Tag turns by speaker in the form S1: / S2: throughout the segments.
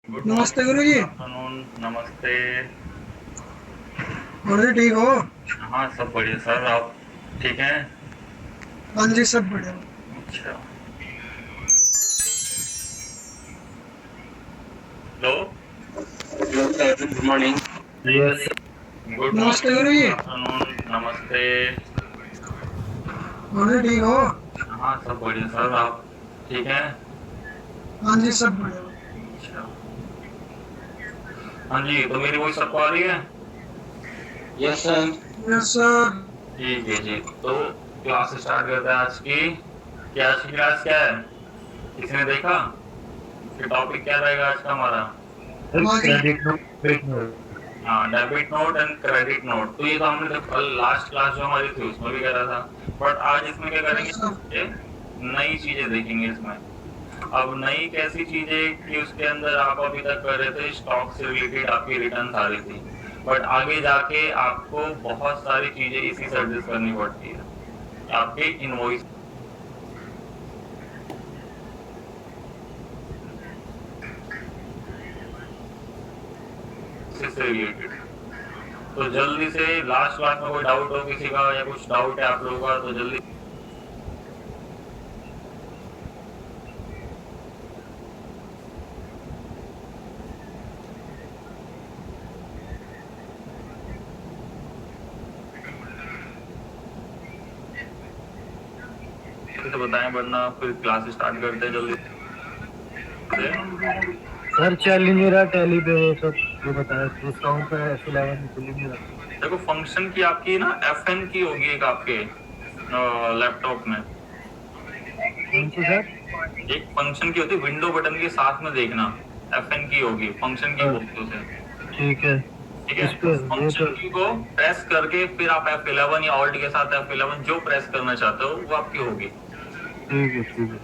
S1: Good
S2: नमस्ते गुरु जी।
S1: Morning, afternoon, नमस्ते।
S2: और जी ठीक हो?
S1: हाँ, सब बढ़िया सर। आप ठीक हैं?
S2: हाँ जी, सब बढ़िया।
S1: अच्छा। Hello.
S3: Good morning.
S1: Yes. Good
S2: नमस्ते गुरु
S1: मॉर्निंग,
S2: जी।
S1: आफ्टरनून, नमस्ते।
S2: और जी ठीक हो?
S1: हाँ, सब बढ़िया सर। आप ठीक हैं?
S2: हाँ जी, सब बढ़िया।
S1: अच्छा। हाँ जी, तो मेरी वॉइस सबको आ रही है?
S3: Yes sir.
S2: Yes sir.
S1: ठीक है जी। तो क्लास स्टार्ट करते हैं आज की। क्या आज की क्लास क्या है? किसी ने देखा कि टॉपिक क्या रहेगा आज का हमारा?
S2: हाँ जी।
S3: Credit note, credit note.
S1: हाँ, debit note and credit note. तो ये तो हमने जब कल लास्ट क्लास जो हमारी थी उसमें भी करा था। बट आज इसमें क्या
S2: यस
S1: करेंगे?
S2: सर।
S1: ये नई चीजें देखेंगे इसमें। अब नई कैसी चीजें कि उसके अंदर आप अभी तक कर रहे थे, स्टॉक से रिलेटेड आपकी रिटर्न आ रही थी। बट आगे जाके आपको बहुत सारी चीजें इसी से एडजस्ट करनी पड़ती है। आपके इनवॉइस से रिलेटेड। तो जल्दी से लास्ट क्लास में कोई डाउट हो किसी का या कुछ डाउट है आप लोगों का तो जल्दी से बताएं, वरना फिर क्लास स्टार्ट करते हैं जल्दी से।
S3: सर चल ही नहीं रहा टैली पे वो सब जो बताया डिस्काउंट पे F11 चल ही नहीं रहा।
S1: देखो, फंक्शन की आपकी ना FN की होगी एक आपके लैपटॉप में।
S3: कौन सी सर?
S1: एक फंक्शन की होती है, विंडो बटन के साथ में देखना। FN की होगी, फंक्शन की
S3: हाँ,
S1: बोलते हैं उसे।
S3: ठीक है।
S1: ठीक है,
S3: इस पे
S1: उस
S3: ये
S1: फंक्शन
S3: तो
S1: की को प्रेस करके फिर आप F11 या ऑल्ट के साथ F11 जो प्रेस करना चाहते हो वो आपकी होगी।
S3: ठीक है, ठीक है,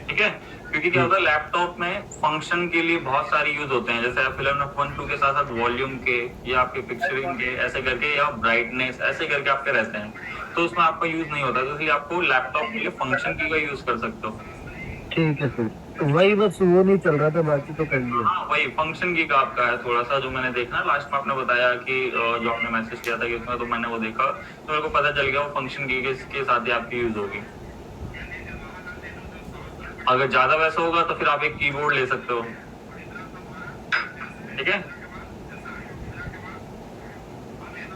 S1: ठीक है, क्योंकि क्या
S3: ठीक।
S1: होता है लैपटॉप में फंक्शन के लिए बहुत सारे यूज होते हैं, जैसे F11 F12 के साथ साथ वॉल्यूम के या आपके पिक्चरिंग के ऐसे करके या ब्राइटनेस ऐसे करके आपके रहते हैं। तो उसमें आपका यूज नहीं होता, तो इसलिए आपको लैपटॉप के लिए फंक्शन की का यूज कर सकते हो।
S3: ठीक है सर। तो वही बस वो नहीं चल रहा था, बाकी तो कर लिया।
S1: हाँ, वही फंक्शन की का आपका है थोड़ा सा, जो मैंने देखा लास्ट में आपने बताया कि जो आपने मैसेज किया था कि उसमें, तो मैंने वो देखा तो मेरे को पता चल गया वो फंक्शन की के साथ ही आपकी यूज होगी। अगर ज्यादा वैसा होगा तो फिर आप एक कीबोर्ड ले सकते हो। ठीक है।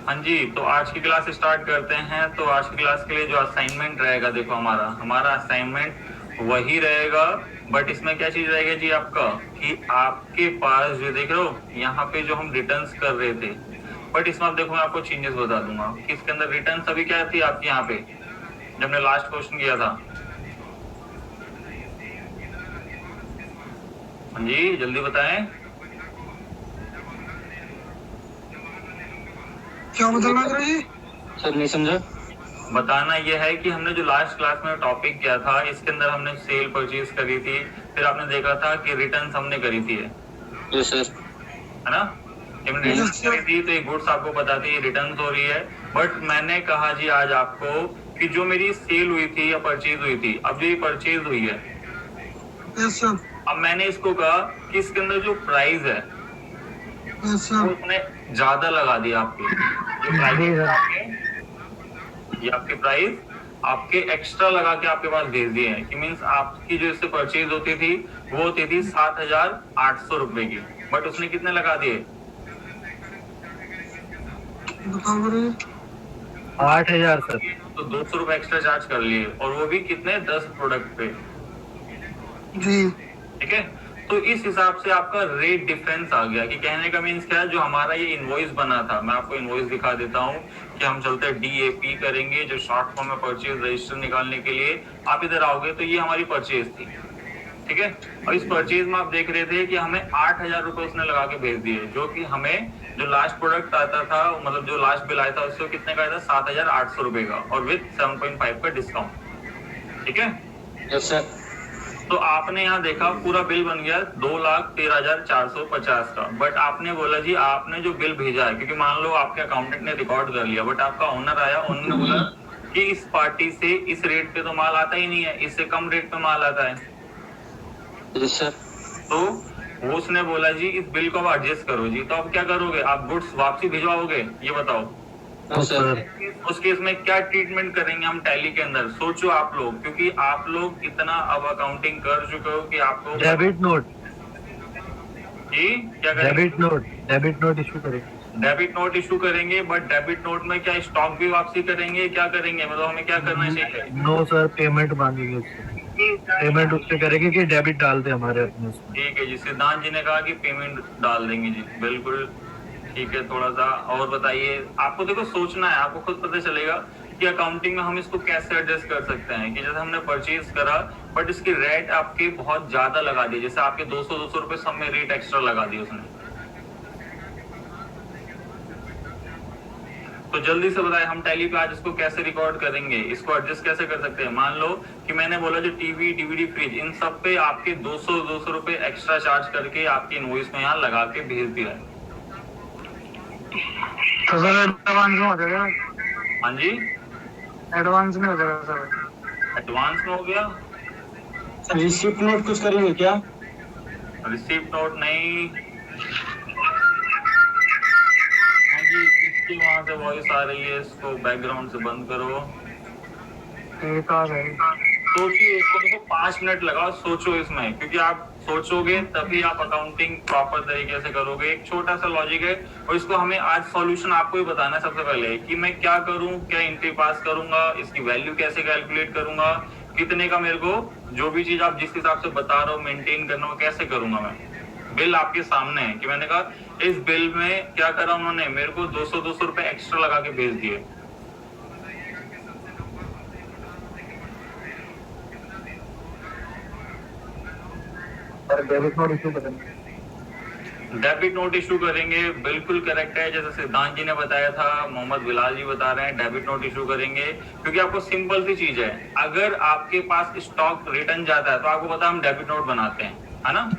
S1: हाँ जी, तो आज की क्लास स्टार्ट करते हैं। तो आज की क्लास के लिए जो असाइनमेंट रहेगा, देखो हमारा हमारा असाइनमेंट वही रहेगा। बट इसमें क्या चीज रहेगा जी आपका, कि आपके पास जो देख रहे हो यहाँ पे जो हम रिटर्न्स कर रहे थे, बट इसमें आप देखो मैं आपको चेंजेस बता दूंगा कि इसके अंदर रिटर्न्स अभी क्या थी आपकी यहाँ पे, जब हमने लास्ट क्वेश्चन किया था। हाँ जी, जल्दी बताएं।
S2: क्या बताना गुरु जी?
S3: सर नहीं समझा।
S1: बताना यह है कि हमने जो लास्ट क्लास में टॉपिक किया था, इसके अंदर हमने सेल परचेज करी थी, फिर आपने देखा था कि रिटर्न्स हमने करी थी,
S3: यस सर।
S1: है ना? जब हमने
S2: यस
S1: रिटर्न करी
S2: सर।
S1: थी तो एक गुड्स आपको बताती है रिटर्न हो रही है। बट मैंने कहा जी आज आपको कि जो मेरी सेल हुई थी या परचेज हुई थी, अब ये परचेज हुई है,
S2: यस सर।
S1: अब मैंने इसको कहा कि इसके अंदर जो प्राइस है
S2: यस
S1: वो
S2: सर।
S1: उसने ज्यादा लगा दिया आपकी। जो
S3: जी
S1: प्राइस
S3: सर।
S1: आपके, ये आपके प्राइस आपके एक्स्ट्रा लगा के आपके पास भेज दिए हैं, कि मीन्स आपकी जो इससे परचेज होती थी वो होती थी 7,800 रुपए की, बट उसने कितने लगा दिए?
S2: बताओ गुरु जी।
S3: 8,000 सर।
S1: तो 200 रुपए एक्स्ट्रा चार्ज कर लिए, और वो भी कितने, 10 प्रोडक्ट पे।
S2: जी।
S1: ठीक है, तो इस हिसाब से आपका रेट डिफरेंस आ गया। कि कहने का मीन्स क्या है, जो हमारा ये इनवॉइस बना था, मैं आपको इनवॉइस दिखा देता हूँ कि हम चलते हैं DAP करेंगे, जो शॉर्ट फॉर्म में परचेज रजिस्टर निकालने के लिए आप इधर आओगे तो ये हमारी परचेज थी। ठीक है, और इस परचेज में आप देख रहे थे कि हमें 8,000 रुपए उसने लगा के भेज दिए, जो कि हमें जो लास्ट प्रोडक्ट आता था, मतलब जो लास्ट बिल आया था उससे कितने का आया था, 7,800 रुपए का, और विद 7.5 का डिस्काउंट। ठीक है,
S3: यस सर।
S1: तो आपने यहाँ देखा पूरा बिल बन गया 2,13,450 का। बट आपने बोला जी आपने जो बिल भेजा है, क्योंकि मान लो आपके अकाउंटेंट ने रिकॉर्ड कर लिया, बट आपका ओनर आया, उन्होंने बोला कि इस पार्टी से इस रेट पे तो माल आता ही नहीं है, इससे कम रेट पे माल आता है।
S3: Yes sir.
S1: तो वो उसने बोला जी इस बिल को आप एडजस्ट करो जी, तो आप क्या करोगे? आप गुड्स वापसी भिजवाओगे? ये बताओ।
S3: हाँ सर।
S1: उस केस में क्या ट्रीटमेंट करेंगे हम टैली के अंदर? सोचो आप लोग, क्योंकि आप लोग इतना अब अकाउंटिंग कर चुके हो कि आपको
S3: डेबिट नोट,
S1: जी क्या करेंगे?
S3: डेबिट नोट इशू करेंगे।
S1: डेबिट नोट इशू करेंगे, बट डेबिट नोट में क्या स्टॉक भी वापसी करेंगे? क्या करेंगे? मतलब हमें क्या करना चाहिए?
S3: नो सर, पेमेंट मांगेंगे उससे, पेमेंट उससे करेंगे कि डेबिट डाल दे हमारे अपने उसमें।
S1: ठीक है जी, सिद्धांत जी ने कहा कि पेमेंट डाल देंगे जी, बिल्कुल ठीक है। थोड़ा सा और बताइए। आपको देखो सोचना है, आपको खुद पता चलेगा कि अकाउंटिंग में हम इसको कैसे एडजस्ट कर सकते हैं। कि जैसे हमने परचेज करा बट इसकी रेट आपके बहुत ज्यादा लगा दी, जैसे आपके 200 रुपए सब में रेट एक्स्ट्रा लगा दी उसने। तो जल्दी से बताएं हम टैली पे आज इसको कैसे रिकॉर्ड करेंगे, इसको एडजस्ट कैसे कर सकते हैं। मान लो कि मैंने बोला जो टीवी, डीवीडी, फ्रिज, इन सब पे आपके 200 रुपए एक्स्ट्रा चार्ज करके आपकी इनवॉइस में यहाँ लगा के भेज दिया है।
S2: तो सर एडवांस में हो जाएगा?
S1: हाँ जी,
S2: एडवांस में हो जाएगा सर।
S1: एडवांस में हो गया।
S2: रिसिप्ट नोट कुछ करेंगे क्या?
S1: रिसिप्ट नोट नहीं। हाँ जी, इसकी वहां से वॉइस आ रही है, इसको बैकग्राउंड से बंद करो।
S2: ठीक आ गई।
S1: सोचिए इसको, देखो 5 मिनट लगाओ, सोचो इसमें, क्योंकि आप सोचोगे तभी आप अकाउंटिंग प्रॉपर तरीके से करोगे। एक छोटा सा लॉजिक है और इसको हमें आज सॉल्यूशन आपको ही बताना है सबसे पहले कि मैं क्या करूं, क्या एंट्री पास करूंगा, इसकी वैल्यू कैसे कैलकुलेट करूंगा, कितने का मेरे को जो भी चीज आप जिस हिसाब से बता रहे हो मेंटेन करना हो, कैसे करूंगा मैं। बिल आपके सामने है कि मैंने कहा इस बिल में क्या करा उन्होंने, मेरे को 200 रुपए एक्स्ट्रा लगा के भेज दिए।
S3: और डेबिट नोट इशू करेंगे।
S1: डेबिट नोट इशू करेंगे, बिल्कुल करेक्ट है। जैसे सिद्धांत जी ने बताया था, मोहम्मद बिलाल जी बता रहे हैं डेबिट नोट इशू करेंगे, क्योंकि आपको सिंपल सी चीज है, अगर आपके पास स्टॉक रिटर्न जाता है तो आपको पता है हम डेबिट नोट बनाते हैं, है ना।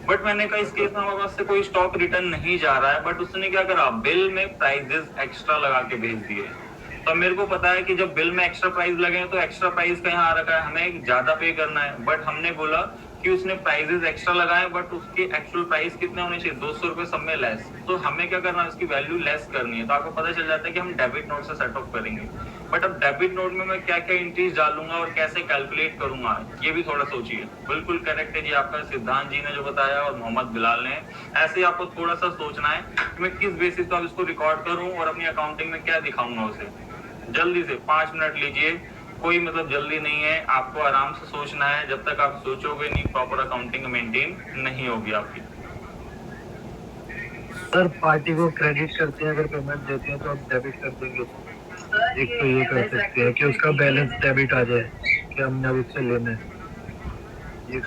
S1: बट मैंने कहा इस केस में हमारे पास से कोई स्टॉक रिटर्न नहीं जा रहा है, बट उसने क्या करा, बिल में प्राइजेस एक्स्ट्रा लगा के भेज दिए। तो मेरे को पता है कि जब बिल में एक्स्ट्रा प्राइस लगे तो एक्स्ट्रा प्राइस का यहाँ आ रखा है, हमें ज्यादा पे करना है। बट हमने बोला कि उसने प्राइजेस एक्स्ट्रा लगाए, बट उसके एक्चुअल प्राइस कितने होने चाहिए, 200 रुपए सब में लेस। तो हमें क्या करना है, उसकी वैल्यू लेस करनी है। तो आपको पता चल जाता है कि हम डेबिट नोट से सेट ऑफ करेंगे। बट अब डेबिट नोट में मैं क्या क्या एंट्रीज डालूंगा और कैसे कैलकुलेट करूंगा, ये भी थोड़ा सोचिए। बिल्कुल करेक्ट है जी आपका, सिद्धांत जी ने जो बताया और मोहम्मद बिलाल ने। ऐसे ही आपको थोड़ा सा सोचना है कि मैं किस बेसिस पर इसको रिकॉर्ड करूं और अपनी अकाउंटिंग में क्या दिखाऊंगा उसे। जल्दी से 5 मिनट लीजिए, कोई मतलब जल्दी नहीं है, आपको आराम से सोचना है। जब तक आप सोचोगे नहीं, प्रॉपर अकाउंटिंग मेंटेन नहीं होगी आपकी।
S3: सर पार्टी को क्रेडिट करते हैं, अगर पेमेंट देते हैं तो हम डेबिट कर देंगे। एक तो ये कर सकते हैं कि उसका बैलेंस डेबिट आ जाए कि हमने अब उससे लेना है, ये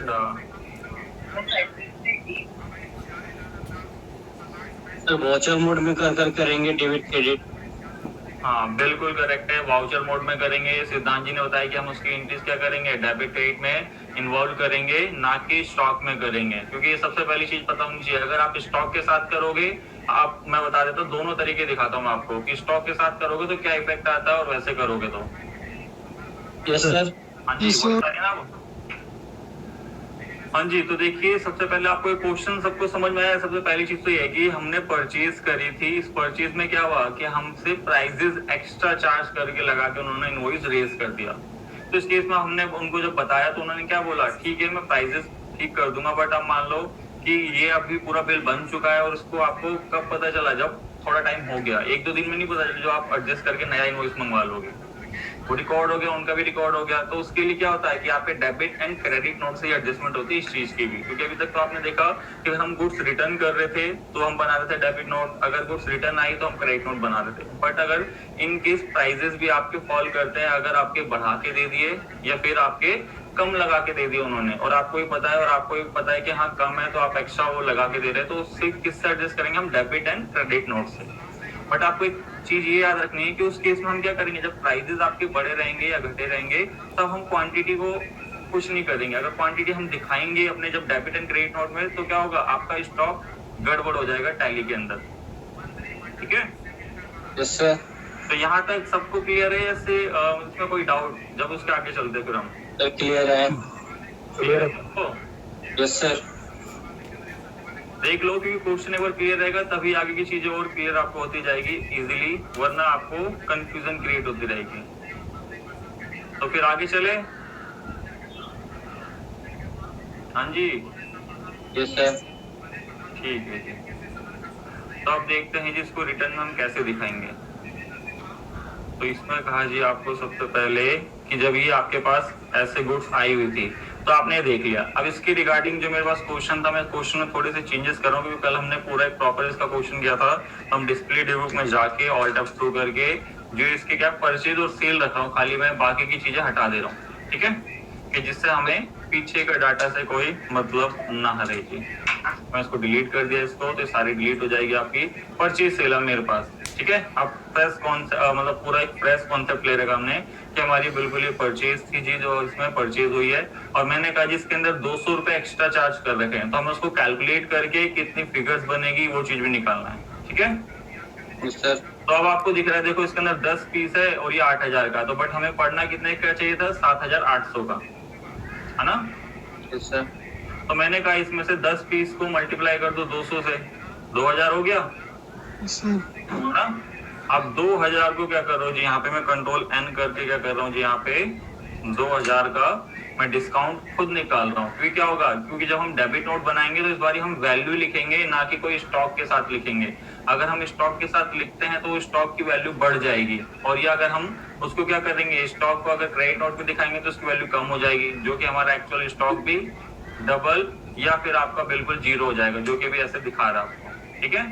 S2: वाउचर मोड में कर करेंगे डेबिट क्रेडिट।
S1: हाँ बिल्कुल करेक्ट है, वाउचर मोड में करेंगे। सिद्धांत जी ने बताया कि हम उसकी एंट्रीज क्या करेंगे, डेबिट क्रेडिट में इन्वॉल्व करेंगे, ना कि स्टॉक में करेंगे। क्योंकि ये सबसे पहली चीज पता होनी चाहिए, अगर आप स्टॉक के साथ करोगे, आप मैं बता देता हूँ दोनों तरीके दिखाता हूँ आपको कि स्टॉक के साथ करोगे तो क्या इफेक्ट आता है और वैसे करोगे तो।
S2: Yes sir.
S1: हाँ जी बताइए ना। हाँ जी, तो देखिए सबसे पहले आपको एक क्वेश्चन सबको समझ में आया। सबसे पहली चीज तो ये है कि हमने परचेज करी थी, इस परचेज में क्या हुआ कि हमसे प्राइजेस एक्स्ट्रा चार्ज करके लगा के उन्होंने इनवॉइस रेज कर दिया। तो इस केस में हमने उनको जब बताया तो उन्होंने क्या बोला, ठीक है मैं प्राइजेस ठीक कर दूंगा, बट अब मान लो कि ये अभी पूरा बिल बन चुका है और उसको आपको कब पता चला, जब थोड़ा टाइम हो गया, 1-2 दिन में नहीं पता चला, जो आप एडजस्ट करके नया इनवॉइस मंगवा लोगे, वो रिकॉर्ड हो गया, उनका भी रिकॉर्ड हो गया। तो उसके लिए क्या होता है कि आपके डेबिट एंड क्रेडिट नोट से एडजस्टमेंट होती है इस चीज की भी। क्योंकि अभी तक तो आपने देखा कि अगर हम गुड्स रिटर्न कर रहे थे तो हम बना रहे थे डेबिट नोट, अगर गुड्स रिटर्न आई तो हम क्रेडिट नोट बना रहे थे। बट अगर इन केस प्राइजेस भी आपके फॉल करते हैं, अगर आपके बढ़ा के दे दिए या फिर आपके कम लगा के दे दिए उन्होंने, और आपको ही पता है और आपको ही पता है कि हाँ कम है तो आप एक्स्ट्रा वो लगा के दे रहे हैं, तो उससे किससे एडजस्ट करेंगे, हम डेबिट एंड क्रेडिट नोट से। बट आपको एक चीज ये याद रखनी है कि उस केस में हम क्या करेंगे, जब प्राइजेस आपके बढ़े रहेंगे या घटे रहेंगे तब हम क्वांटिटी को कुछ नहीं करेंगे। अगर क्वांटिटी हम दिखाएंगे अपने जब डेबिट एंड क्रेडिट नोट में, तो क्या होगा, आपका स्टॉक गड़बड़ हो जाएगा टैली के अंदर। ठीक है
S2: यस सर।
S1: तो यहाँ तक सबको क्लियर है? ऐसे इसमें कोई डाउट? जब उसके आगे चलते फिर हम
S2: क्लियर है।
S1: क्लियर है सबको?
S2: Yes sir.
S1: देख लो, क्योंकि क्वेश्चन एक बार क्लियर रहेगा तभी आगे की चीजें और क्लियर आपको होती जाएगी इजीली, वरना आपको कंफ्यूजन क्रिएट होती रहेगी। तो फिर आगे चले। हाँ जी,
S2: यस सर।
S1: ठीक है जी। तो अब देखते हैं जी इसको रिटर्न में हम कैसे दिखाएंगे। तो इसमें कहा जी आपको सबसे पहले कि जब ये आपके पास ऐसे गुड्स आई हुई थी तो आपने देख लिया। अब इसके रिगार्डिंग जो मेरे पास क्वेश्चन था, मैं क्वेश्चन में थोड़े से चेंजेस कर रहा हूँ, क्योंकि कल हमने पूरा एक प्रॉपर इसका क्वेश्चन किया था। हम डिस्प्ले बुक में जाके ऑल्ट F2 करके जो इसके क्या परचेज और सेल रख रहा हूँ, खाली मैं बाकी की चीजें हटा दे रहा हूँ, ठीक है, कि जिससे हमें पीछे का डाटा से कोई मतलब ना हरे जी। मैं इसको डिलीट कर दिया इसको, तो सारी डिलीट हो जाएगी आपकी परचेज सेल मेरे पास, ठीक है। अब फ्रेश मतलब पूरा एक फ्रेश कॉन्सेप्ट ले रखा हमने कि हमारी बिल्कुल ये परचेज थी जी, जो इसमें परचेज हुई है, और मैंने कहा जी इसके अंदर 200 रुपए एक्स्ट्रा चार्ज कर रखे हैं, तो हमें उसको कैलकुलेट करके कितनी फिगर्स बनेगी वो चीज भी निकालना है, ठीक है
S2: सर।
S1: तो अब आपको दिख रहा है, देखो इसके अंदर 10 पीस है और ये 8000 का, तो बट हमें पढ़ना कितने का चाहिए था, 7800 का, है ना।
S2: Yes sir.
S1: तो मैंने कहा इसमें से 10 पीस को मल्टीप्लाई कर दो 200 से, 2000 हो गया ना। अब 2000 को क्या कर रहा हूँ जी, यहाँ पे मैं कंट्रोल N करके क्या कर रहा हूँ जी, यहाँ पे 2000 का मैं डिस्काउंट खुद निकाल रहा हूँ। क्योंकि क्या होगा, क्योंकि जब हम डेबिट नोट बनाएंगे तो इस बार हम वैल्यू लिखेंगे, ना कि कोई स्टॉक के साथ लिखेंगे। अगर हम स्टॉक के साथ लिखते हैं तो वो स्टॉक की वैल्यू बढ़ जाएगी, और ये अगर हम उसको क्या करेंगे, स्टॉक को अगर क्रेडिट नोट पे दिखाएंगे तो उसकी वैल्यू कम हो जाएगी, जो कि हमारा एक्चुअल स्टॉक भी डबल या फिर आपका बिल्कुल जीरो हो जाएगा, जो कि भी ऐसे दिखा रहा है आपको, ठीक है।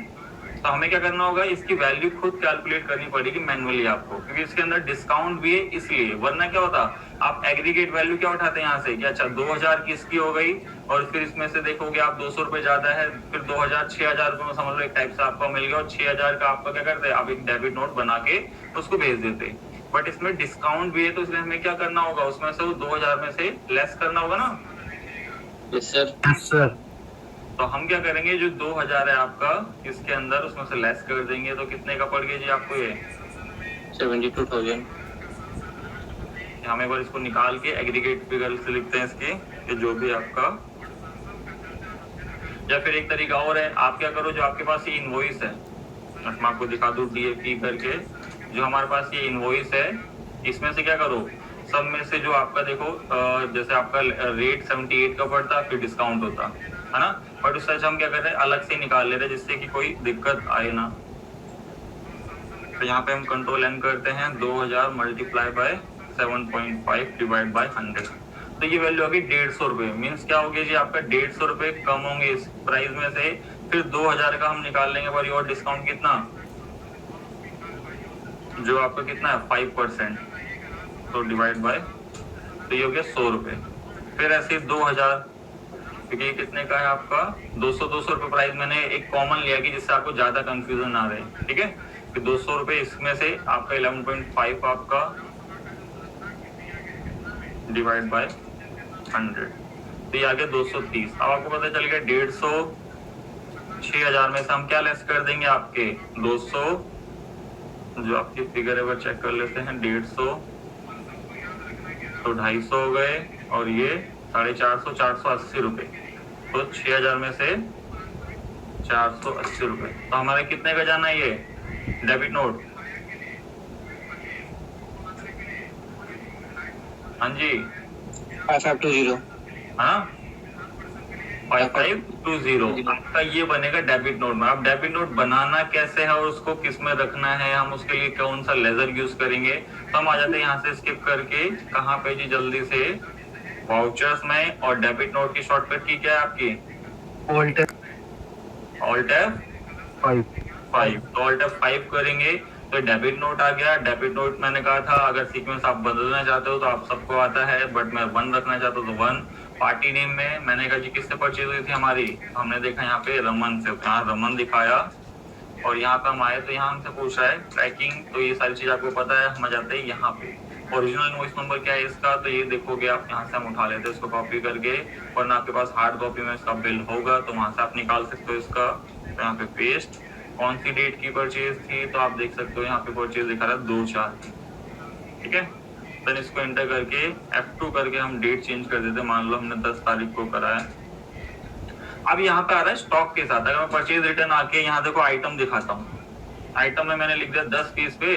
S1: तो हमें क्या करना होगा, इसकी वैल्यू खुद कैलकुलेट करनी पड़ेगी मैनुअली आपको, क्योंकि इसके अंदर डिस्काउंट भी है इसलिए, वरना क्या होता, आप एग्रीगेट वैल्यू क्या उठाते हैं यहाँ से कि अच्छा 2000 की इसकी हो गई, और फिर इसमें से देखोगे आप 200 रुपए ज्यादा है, फिर 2000 6000 रुपए में समझ लो एक टाइप से आपको मिल गया, और 6000 का आपका क्या करते हैं, आप एक डेबिट नोट बना के उसको भेज देते। बट इसमें डिस्काउंट भी है, तो इसलिए हमें क्या करना होगा, उसमें से वो 2000 में से लेस करना होगा ना।
S2: Yes sir.
S3: Yes sir.
S1: तो हम क्या करेंगे, जो 2000 है आपका इसके अंदर, उसमें से लेस कर देंगे, तो कितने का पड़ गया जी आपको ये
S2: 72,000।
S1: हम एक बार इसको निकाल के एग्रीगेट फिगर से लिखते हैं इसके, कि जो भी आपका, या फिर एक तरीका और है, आप क्या करो, जो आपके पास ये इनवॉइस है, मैं आपको दिखा दूं DAP करके, जो हमारे पास ये इनवॉइस है, इसमें से क्या करो, सब में से जो आपका देखो, जैसे आपका रेट 78 का पड़ता, फिर डिस्काउंट होता है ना, बट उससे अच्छा हम क्या कर रहे हैं, अलग से निकाल ले रहे हैं, जिससे कि कोई दिक्कत आए ना। तो यहाँ पे हम कंट्रोल N करते हैं, 2000 मल्टीप्लाई बाय 7.5 डिवाइड बाय 100, तो ये वैल्यू होगी 150 रुपए। मीन्स क्या होगी जी, आपका 150 रुपए कम होंगे इस प्राइस में से, फिर 2000 का हम निकाल लेंगे पर और डिस्काउंट कितना, जो आपका कितना है 5%, तो डिवाइड बाय, तो ये हो गया 100 रुपए। फिर ऐसे 2000, क्योंकि कितने का है आपका 200 रुपए प्राइस, मैंने एक कॉमन लिया कि जिससे आपको ज्यादा कंफ्यूजन ना रहे, ठीक है, कि 200 रुपए इसमें से आपका 11.5 आपका डिवाइड बाय 100, तो ये आ गया 230। अब आपको पता चल गया 150, 6000 में से हम क्या लेस कर देंगे, आपके 200, जो आपकी फिगर है वो चेक कर लेते हैं, 150, तो 250 हो गए, और ये 450, 480 रुपए, तो 6000 में से 480 रुपए, तो हमारे कितने का जाना है ये डेबिट नोट, हाँ जी
S2: 5520।
S1: हाँ 5520 आपका ये बनेगा डेबिट नोट में। अब डेबिट नोट बनाना कैसे है और उसको किस में रखना है, हम उसके लिए कौन सा लेजर यूज करेंगे, तो हम आ जाते हैं यहाँ से स्किप करके, कहाँ पे जी, जल्दी से वाउचर्स में, और डेबिट नोट की शॉर्टकट की क्या है आपकी,
S3: ऑल्ट
S1: F5, तो ऑल्ट F5 करेंगे तो डेबिट नोट आ गया। डेबिट नोट मैंने कहा था अगर सीक्वेंस आप बदलना चाहते हो तो आप सबको आता है, बट मैं 1 रखना चाहता हूँ तो 1। पार्टी नेम में मैंने कहा जी किससे परचेज हुई थी हमारी, तो हमने देखा यहाँ पे रमन से, यहाँ रमन दिखाया, और यहाँ पे हम आए तो यहाँ हमसे पूछ रहा है ट्रैकिंग, तो ये सारी चीज आपको पता है, हम आ जाते हैं यहाँ पे। ओरिजिनल इनवॉइस नंबर क्या है इसका, तो ये देखोगे आप, यहाँ से हम उठा लेते हैं इसको कॉपी करके, वरना आपके पास हार्ड कॉपी में इसका बिल होगा तो वहां से आप निकाल सकते हो इसका। तो यहाँ पे पेस्ट, कौन सी डेट की परचेज थी, तो आप देख सकते हो यहाँ पे परचेज दिखा रहा है 2/4, ठीक है। देन इसको एंटर करके F2 करके हम डेट चेंज कर देते हैं, मान लो हमने 10 तारीख को करा है, अब यहाँ पे आ रहा है स्टॉक के साथ। अगर मैं परचेज रिटर्न आके यहाँ देखो आइटम दिखाता हूँ, आइटम में मैंने लिख दिया 10 पीस पे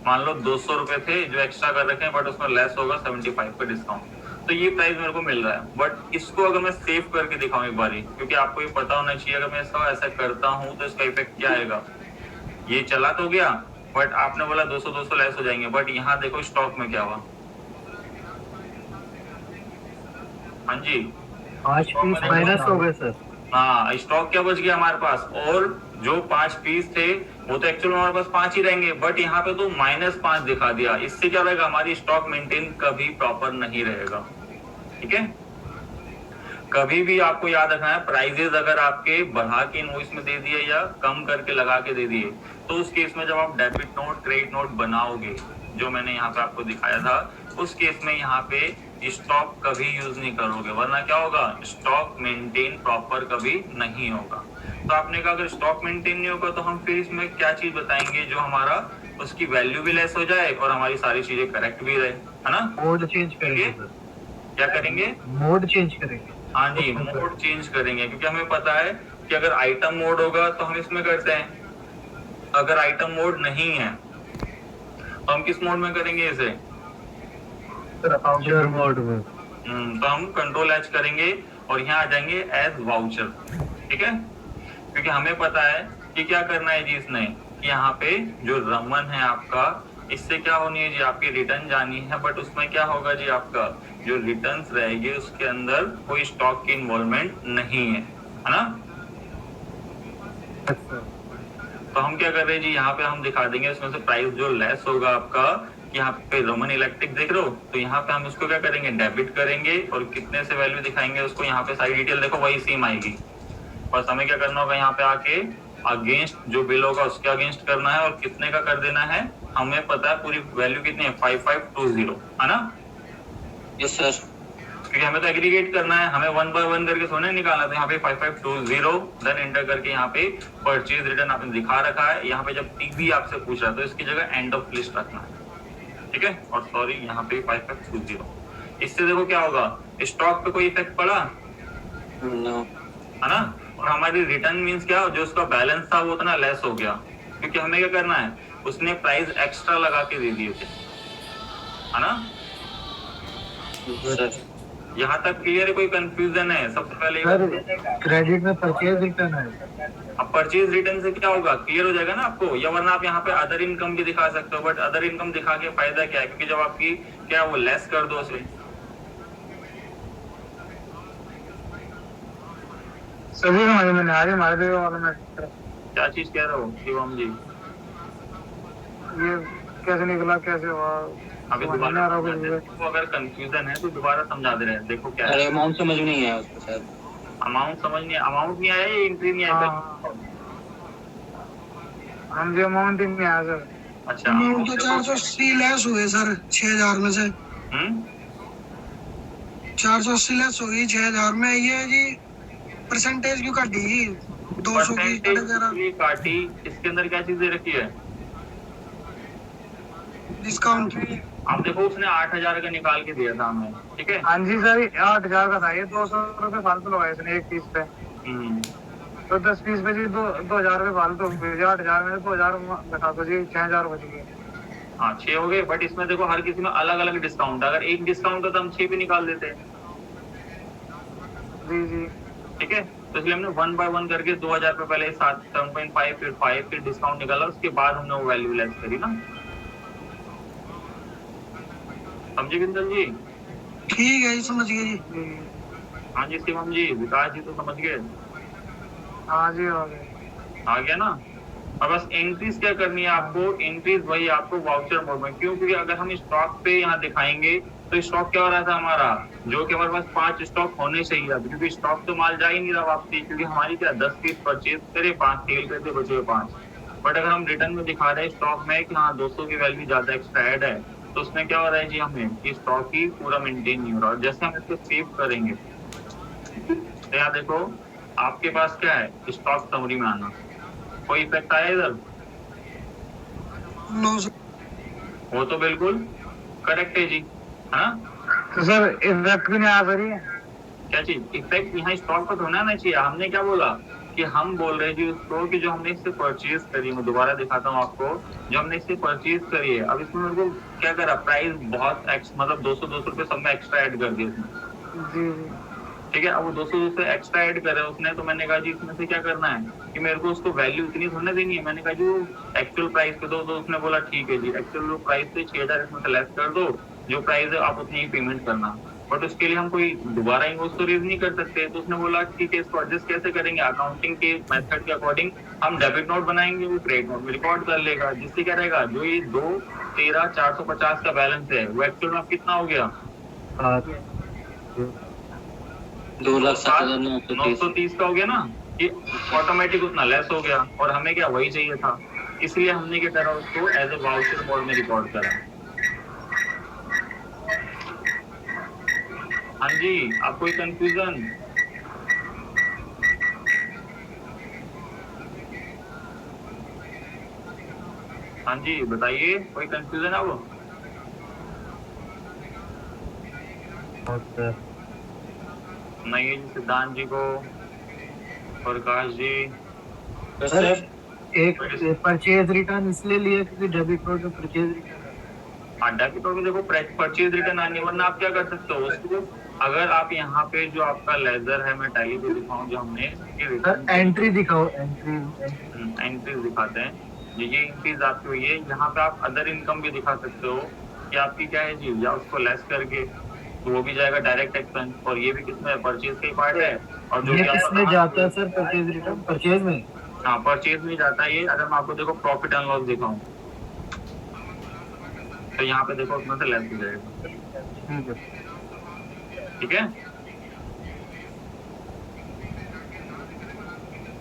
S1: मान लो 200 रुपए थे जो एक्स्ट्रा कर रखे हैं, बट उसमें लेस होगा 75 का डिस्काउंट, तो ये प्राइस मेरे को मिल रहा है। बट इसको अगर मैं सेव करके दिखाऊं एक बारी, क्योंकि आपको ये पता होना चाहिए अगर मैं इसका ऐसा करता हूँ तो इसका इफेक्ट क्या आएगा। ये चला तो गया, बट आपने बोला 200 लेस हो जाएंगे, बट यहाँ देखो स्टॉक में क्या हुआ। हाँ जी,
S3: 5 पीस माइनस हो गए सर।
S1: हाँ, स्टॉक क्या बच गया हमारे पास, और जो 5 पीस थे वो तो एक्चुअल में हमारे पास 5 ही रहेंगे, बट यहाँ पे तो -5 दिखा दिया। इससे क्या रहेगा, हमारी स्टॉक मेंटेन कभी प्रॉपर नहीं रहेगा। ठीक है, कभी भी आपको याद रखना है, प्राइजेस अगर आपके बढ़ा के इनवॉइस में दे दिए या कम करके लगा के दे दिए, तो उस केस में जब आप डेबिट नोट क्रेडिट नोट बनाओगे, जो मैंने यहाँ पे आपको दिखाया था, उस केस में यहाँ पे स्टॉक कभी यूज नहीं करोगे, वरना क्या होगा, स्टॉक मेंटेन प्रॉपर कभी नहीं होगा। तो आपने कहा अगर स्टॉक मेंटेन नहीं होगा तो हम फिर इसमें क्या चीज बताएंगे जो हमारा उसकी वैल्यू भी लेस हो जाए और हमारी सारी चीजें करेक्ट भी रहे, है ना।
S3: मोड चेंज करेंगे सर।
S1: क्या करेंगे,
S3: मोड चेंज करेंगे।
S1: हाँ जी, मोड चेंज करेंगे, क्योंकि हमें पता है कि अगर आइटम मोड होगा तो हम इसमें करते हैं, अगर आइटम मोड नहीं है तो हम किस मोड में करेंगे इसे,
S3: वाउचर मोड में।
S1: तो हम कंट्रोल एच करेंगे और यहाँ आ जाएंगे एज वाउचर। ठीक है, क्योंकि हमें पता है कि क्या करना है जी इसने, कि यहाँ पे जो रमन है आपका, इससे क्या होनी है जी, आपकी रिटर्न जानी है, बट उसमें क्या होगा जी, आपका जो रिटर्न्स रहेगी उसके अंदर कोई स्टॉक की इन्वॉल्वमेंट नहीं है ना। तो हम क्या कर रहे हैं जी, यहाँ पे हम दिखा देंगे इसमें से प्राइस जो लेस होगा आपका, यहाँ पे रोमन इलेक्ट्रिक देख रहे हो, तो यहाँ पे हम उसको क्या करेंगे, डेबिट करेंगे, और कितने से वैल्यू दिखाएंगे उसको, यहाँ पे सारी डिटेल देखो वही सेम आएगी। बस हमें क्या करना होगा, यहाँ पे आके अगेंस्ट जो बिल होगा उसके अगेंस्ट करना है, और कितने का कर देना है, हमें पता है पूरी वैल्यू कितनी है, 5520, है ना।
S2: Yes sir.
S1: क्योंकि हमें तो एग्रीगेट करना है, हमें 1 बाय 1 करके सोने निकालना, तो यहाँ पे 5520 देन एंटर करके यहाँ पे परचेज रिटर्न आपने दिखा रखा है। यहाँ पे जब टीबी आपसे पूछ रहा है तो इसकी जगह एंड ऑफ लिस्ट रखना है। ठीक है, और सॉरी यहाँ पे 5520। इससे देखो क्या होगा, स्टॉक पे कोई इफेक्ट पड़ा
S2: नो,
S1: है ना, और हमारी रिटर्न मींस क्या, जो उसका बैलेंस था वो उतना लेस हो गया, क्योंकि हमें क्या करना है, उसने प्राइस एक्स्ट्रा लगा के दे दिए थे, है ना।
S2: सर
S1: यहाँ तक क्लियर है, कोई कंफ्यूजन है? सबसे पहले
S3: क्रेडिट में परचेज रिटर्न है।
S1: अब परचेज रिटर्न से क्या होगा, क्लियर हो जाएगा ना आपको, या वरना आप यहाँ पे अदर इनकम भी दिखा सकते हो, बट अदर इनकम दिखा के फायदा क्या है, क्योंकि जब आपकी क्या वो लेस कर दो उसे।
S3: सभी समझ में नहीं आ रही हमारे वालों में।
S1: क्या चीज कह रहे हो शिवम जी,
S3: ये कैसे निकला, कैसे हुआ,
S1: अभी दोबारा तो अगर कंफ्यूजन है तो दोबारा समझा दे रहे हैं। देखो क्या
S2: अरे
S1: है,
S2: अमाउंट समझ में नहीं आया उसको सर।
S1: अमाउंट समझ नहीं, अमाउंट नहीं आया, एंट्री नहीं आया।
S3: हम जो अमाउंट ही नहीं आया सर।
S1: अच्छा,
S4: अमाउंट तो 480 लेस हुए सर 6000 में से। 480 लेस हो गई 6000 में। ये जी परसेंटेज क्यों काटी, 200 की
S1: काटी, इसके अंदर क्या चीज दे रखी है,
S4: डिस्काउंट।
S1: आप देखो उसने 8000 का निकाल के दिया था हमें। ठीक है,
S3: हाँ जी सर, 8000 का था, ये 200 रुपए फालतू लगाए इसने एक पीस पे। तो 10 पीस पे जी 2000 रुपए फालतू, 8000 में 2000 बता दो जी, 6000 बच गए।
S1: हाँ 6 हो गए, बट इसमें देखो हर किसी में अलग अलग डिस्काउंट, अगर एक डिस्काउंट होता तो हम 6 भी निकाल देते।
S3: जी जी
S1: ठीक है, तो इसलिए हमने 1 बाय 1 करके 2000 पे पहले 7.5 फिर 5 फिर डिस्काउंट निकाला, उसके बाद हमने वो वैल्यू लेस करी ना। समझे बिंदल जी?
S4: ठीक है जी, समझ गए जी।
S1: हाँ जी शिवम जी, विकास जी तो समझ गए।
S3: हाँ जी
S1: आ गया ना। अब बस एंट्रीज क्या करनी है आपको, एंट्रीज वही आपको वाउचर मोड में, क्यों, क्योंकि अगर हम स्टॉक पे यहाँ दिखाएंगे तो स्टॉक क्या हो रहा था हमारा, जो कि हमारे पास 5 स्टॉक होने चाहिए अब, क्योंकि स्टॉक तो माल जा ही नहीं रहा वापसी, क्योंकि हमारी क्या 10 पीस परचेज करे, 5 सेल करते, बचे हुए 5। बट अगर हम रिटर्न में दिखा रहे हैं स्टॉक में कि हाँ 200 की वैल्यू ज्यादा एक्स्ट्रा ऐड है, तो उसमें क्या हो रहा है जी, हमें कि स्टॉक ही पूरा मेंटेन नहीं हो रहा। और जैसे हम इसको सेव करेंगे तो यहाँ देखो आपके पास क्या है, स्टॉक समरी में आना, कोई इफेक्ट आया इधर?
S4: No sir.
S1: वो तो बिल्कुल करेक्ट है जी, है ना।
S3: तो सर इफेक्ट भी नहीं आ रही है।
S1: क्या चीज इफेक्ट यहाँ स्टॉक पर होना ना चाहिए। हमने क्या बोला कि हम बोल रहे हैं जी उसको कि जो हमने इससे परचेज करी, मैं दोबारा दिखाता हूँ आपको, जो हमने इससे परचेज करी है, अब इसमें मेरे को क्या करा, प्राइस बहुत मतलब 200 रुपए सब में एक्स्ट्रा ऐड कर दिया इसमें।
S4: जी
S1: ठीक है, अब वो 200 एक्स्ट्रा ऐड करे उसने, तो मैंने कहा जी इसमें से क्या करना है कि मेरे को उसको वैल्यू इतनी थोड़ी ना देनी है। मैंने कहा जी एक्चुअल प्राइस पे दो, तो उसने बोला ठीक है जी, एक्चुअल प्राइस से 6000 इसमें से लेस कर दो, जो प्राइस है आप उतनी ही पेमेंट करना। बट उसके लिए हम कोई दोबारा इनवॉइस तो रेज नहीं कर सकते। तो उसने बोला ठीक है, इसको एडजस्ट कैसे करेंगे, अकाउंटिंग के मेथड के अकॉर्डिंग हम डेबिट नोट बनाएंगे, वो क्रेडिट नोट में रिकॉर्ड कर लेगा, जिससे क्या रहेगा, जो ये 2,13,450 का बैलेंस है वो एक्चुअल में कितना हो गया,
S2: 2,07,930
S1: का हो गया ना, ये ऑटोमेटिक उतना लेस हो गया। और हमें क्या वही चाहिए था, इसलिए हमने क्या करा, उसको एज ए वाउचर मोड में रिकॉर्ड करा। हाँ जी, आप कोई कंफ्यूजन? हाँ जी बताइए, कोई कंफ्यूजन है वो? नहीं है जी, सिद्धांत जी को, प्रकाश जी।
S3: सर एक परचेज रिटर्न इसलिए लिया क्योंकि डेबिट नोट में परचेज रिटर्न,
S1: हाँ डेबिट नोट में देखो परचेज रिटर्न आने, वरना आप क्या कर सकते हो उसको, अगर आप यहाँ पे जो आपका लेजर है, मैं टैली पे दिखाऊं जो हमने
S3: सर एंट्री दिखाओ, एंट्री
S1: एंट्रीज दिखाते हैं, ये एंट्रीज आपकी हुई है। यहाँ पे आप अदर इनकम भी दिखा सकते हो कि आपकी क्या है जी, या उसको लेस करके तो वो भी जाएगा डायरेक्ट एक्सपेंस, और ये भी किसमें, परचेज का ही पार्ट है। और जो
S3: ये किसमें जाता है सर, परचेज रिटर्न परचेज में?
S1: हाँ परचेज में जाता है ये। अगर मैं आपको देखो प्रॉफिट एंड लॉस दिखाऊं, तो यहाँ पे देखो उसमें से लेस हो जाएगा। ठीक है,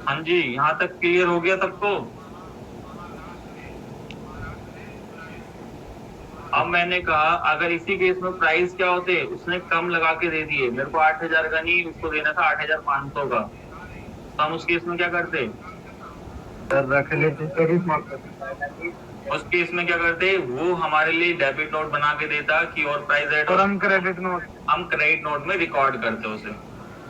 S1: हाँ जी, यहाँ तक क्लियर हो गया सबको? अब मैंने कहा अगर इसी केस में प्राइस क्या होते, उसने कम लगा के दे दिए, मेरे को 8,000 का नहीं, उसको देना था 8,500 का, तो हम उस केस में क्या करते,
S3: सर रख लेते,
S1: उस केस में क्या करते, वो हमारे लिए डेबिट नोट बना के देता कि और प्राइस ऐड,
S3: और हम क्रेडिट नोट,
S1: हम क्रेडिट नोट में रिकॉर्ड करते उसे।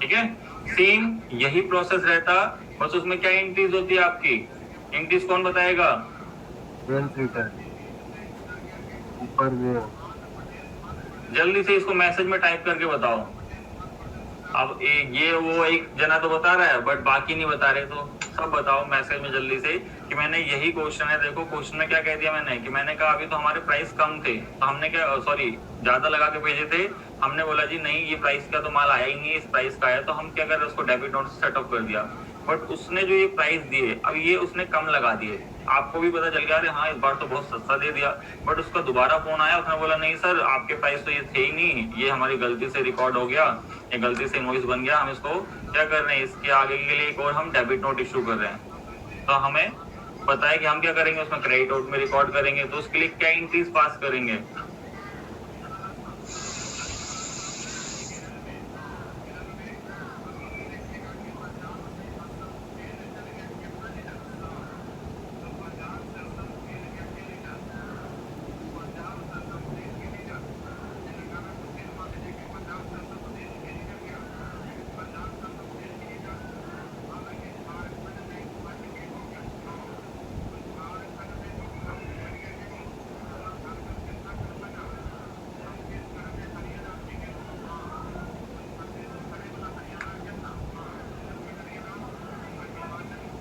S1: ठीक है, सेम यही प्रोसेस रहता, बस उसमें क्या एंट्रीज होती है आपकी, एंट्रीज कौन बताएगा?
S3: ऊपर
S1: जल्दी से इसको मैसेज में टाइप करके बताओ। अब ये वो एक जना तो बता रहा है बट बाकी नहीं बता रहे, तो सब बताओ मैसेज में जल्दी से कि मैंने यही क्वेश्चन है। देखो क्वेश्चन में क्या कह दिया मैंने, कि मैंने कहा अभी तो हमारे प्राइस कम थे, तो हमने क्या, सॉरी ज्यादा लगा के भेजे थे, हमने बोला जी नहीं ये प्राइस का तो माल आया ही नहीं, इस प्राइस का है, तो हम क्या कर रहे, उसको डेबिट नोट से सेटअप कर दिया। बट उसने जो ये प्राइस दिए, अब ये उसने कम लगा दिए, आपको भी पता चल गया अरे हाँ इस बार तो बहुत सस्ता दे दिया। बट उसका दोबारा फोन आया, उसने बोला नहीं सर आपके प्राइस तो ये थे ही नहीं, ये हमारी गलती से रिकॉर्ड हो गया, ये गलती से इनवॉइस बन गया, हम इसको क्या कर रहे हैं, इसके आगे के लिए एक और हम डेबिट नोट इशू कर रहे हैं। तो हमें पता है कि हम क्या करेंगे, उसमें क्रेडिट नोट में रिकॉर्ड करेंगे, तो उसके लिए क्या एंट्रीज पास करेंगे,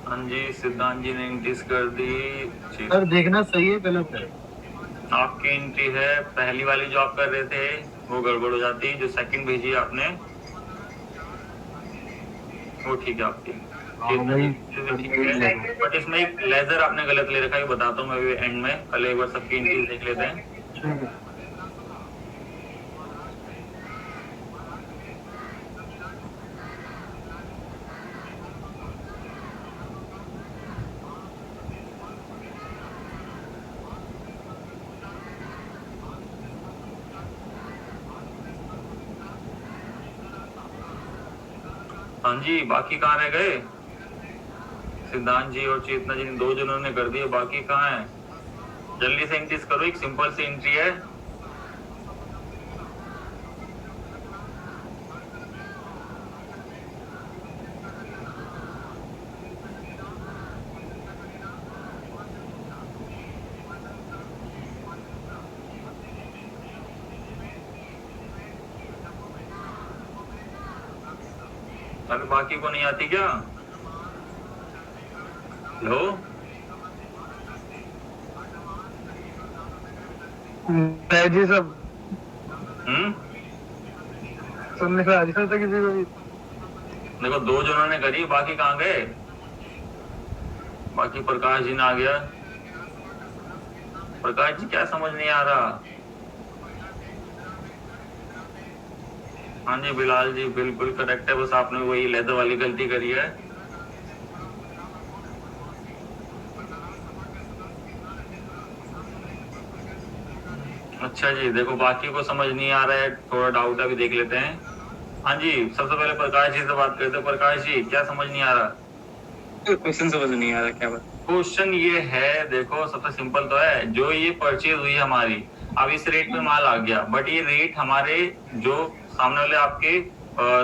S1: हाँ जी सिद्धांत जी ने एंट्रीज कर दी।
S3: सर देखना सही है गलत है?
S1: आपकी एंट्री है पहली वाली जो आप कर रहे थे वो गड़बड़ हो जाती, जो सेकंड भेजी है आपने वो ठीक है आपकी, ठीक है। बट इसमें एक लेजर आपने गलत ले रखा है, बताता हूँ मैं भी एंड में, पहले एक बार सबकी एंट्रीज देख लेते हैं। हाँ जी बाकी कहाँ रह गए, सिद्धांत जी और चेतना जी, दो जनों ने कर दिए, बाकी कहाँ है, जल्दी से एंट्रीज करो, एक सिंपल सी एंट्री है। अभी बाकी को नहीं आती क्या? हेलो,
S3: नहीं जी सब सुनने से आज था किसी को भी।
S1: देखो 2 जनों ने करी, बाकी कहाँ गए? बाकी प्रकाश जी ने आ गया। प्रकाश जी क्या समझ नहीं आ रहा? हाँ जी बिलाल जी बिल्कुल करेक्ट है, बस आपने वही लेदर वाली गलती करी है। अच्छा जी, देखो बाकी को समझ नहीं आ रहा है, थोड़ा डाउट है, अभी देख लेते हैं। हाँ जी, सबसे पहले प्रकाश जी से बात करते हैं। प्रकाश जी क्या समझ नहीं आ रहा?
S2: क्वेश्चन समझ नहीं आ रहा, क्या बात?
S1: क्वेश्चन ये है, देखो सबसे सिंपल तो है, जो ये परचेज हुई हमारी, अब इस रेट पे माल आ गया, बट ये रेट हमारे जो सामने वाले आपके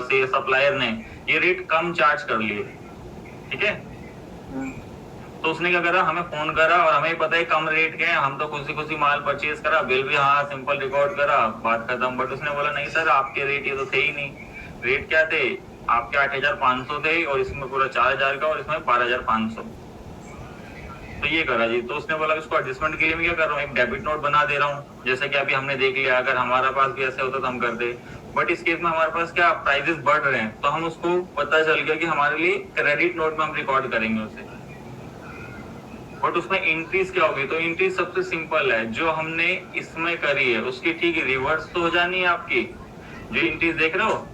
S1: से सप्लायर ने ये रेट कम चार्ज कर लिए, ठीक है? तो उसने क्या करा, हमें फोन करा और हमें पता है कम रेट के हैं, हम तो खुशी खुशी माल परचेज करा, बिल भी हाँ सिंपल रिकॉर्ड करा, बात खत्म। बट उसने बोला नहीं सर आपके रेट ये तो थे ही नहीं। रेट क्या थे आपके? 8,500 थे और इसमें पूरा 4,000 का और इसमें 12,500। तो ये करा जी। तो उसने बोला इसको एडजस्टमेंट के लिए मैं क्या कर रहा हूँ, एक डेबिट नोट बना दे रहा हूँ, जैसे कि अभी हमने देख लिया। अगर हमारा पास भी ऐसे होता तो हम करते, बट इस केस में हमारे पास क्या प्राइजेस बढ़ रहे हैं, तो हम उसको पता चल गया कि हमारे लिए क्रेडिट नोट में हम रिकॉर्ड करेंगे उसे। बट उसमें इंक्रीज क्या होगी? तो इंक्रीज सबसे सिंपल है, जो हमने इसमें करी है उसकी ठीक रिवर्स तो हो जानी है आपकी। जो इंक्रीज देख रहे हो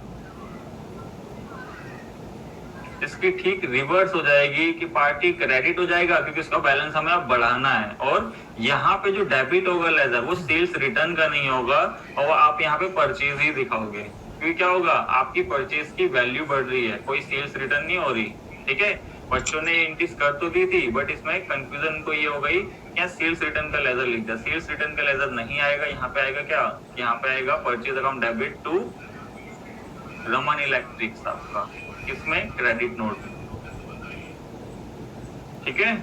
S1: इसकी ठीक रिवर्स हो जाएगी कि पार्टी क्रेडिट हो जाएगा, क्योंकि उसका बैलेंस हमें अब बढ़ाना है। और यहाँ पे जो डेबिट होगा लेजर, वो सेल्स रिटर्न का नहीं होगा और आप यहाँ पे परचेज ही दिखाओगे, क्योंकि क्या होगा आपकी परचेज की वैल्यू बढ़ रही है, कोई सेल्स रिटर्न नहीं हो रही, ठीक है? बच्चों ने इंक्रीज कर तो दी थी, बट इसमें कंफ्यूजन को ये हो गई क्या सेल्स रिटर्न का लेजर लिख दिया। सेल्स रिटर्न का लेजर नहीं आएगा, यहाँ पे आएगा क्या, यहाँ पे आएगा purchase account debit to Raman electrics आपका, इसमें क्रेडिट नोट, ठीक है?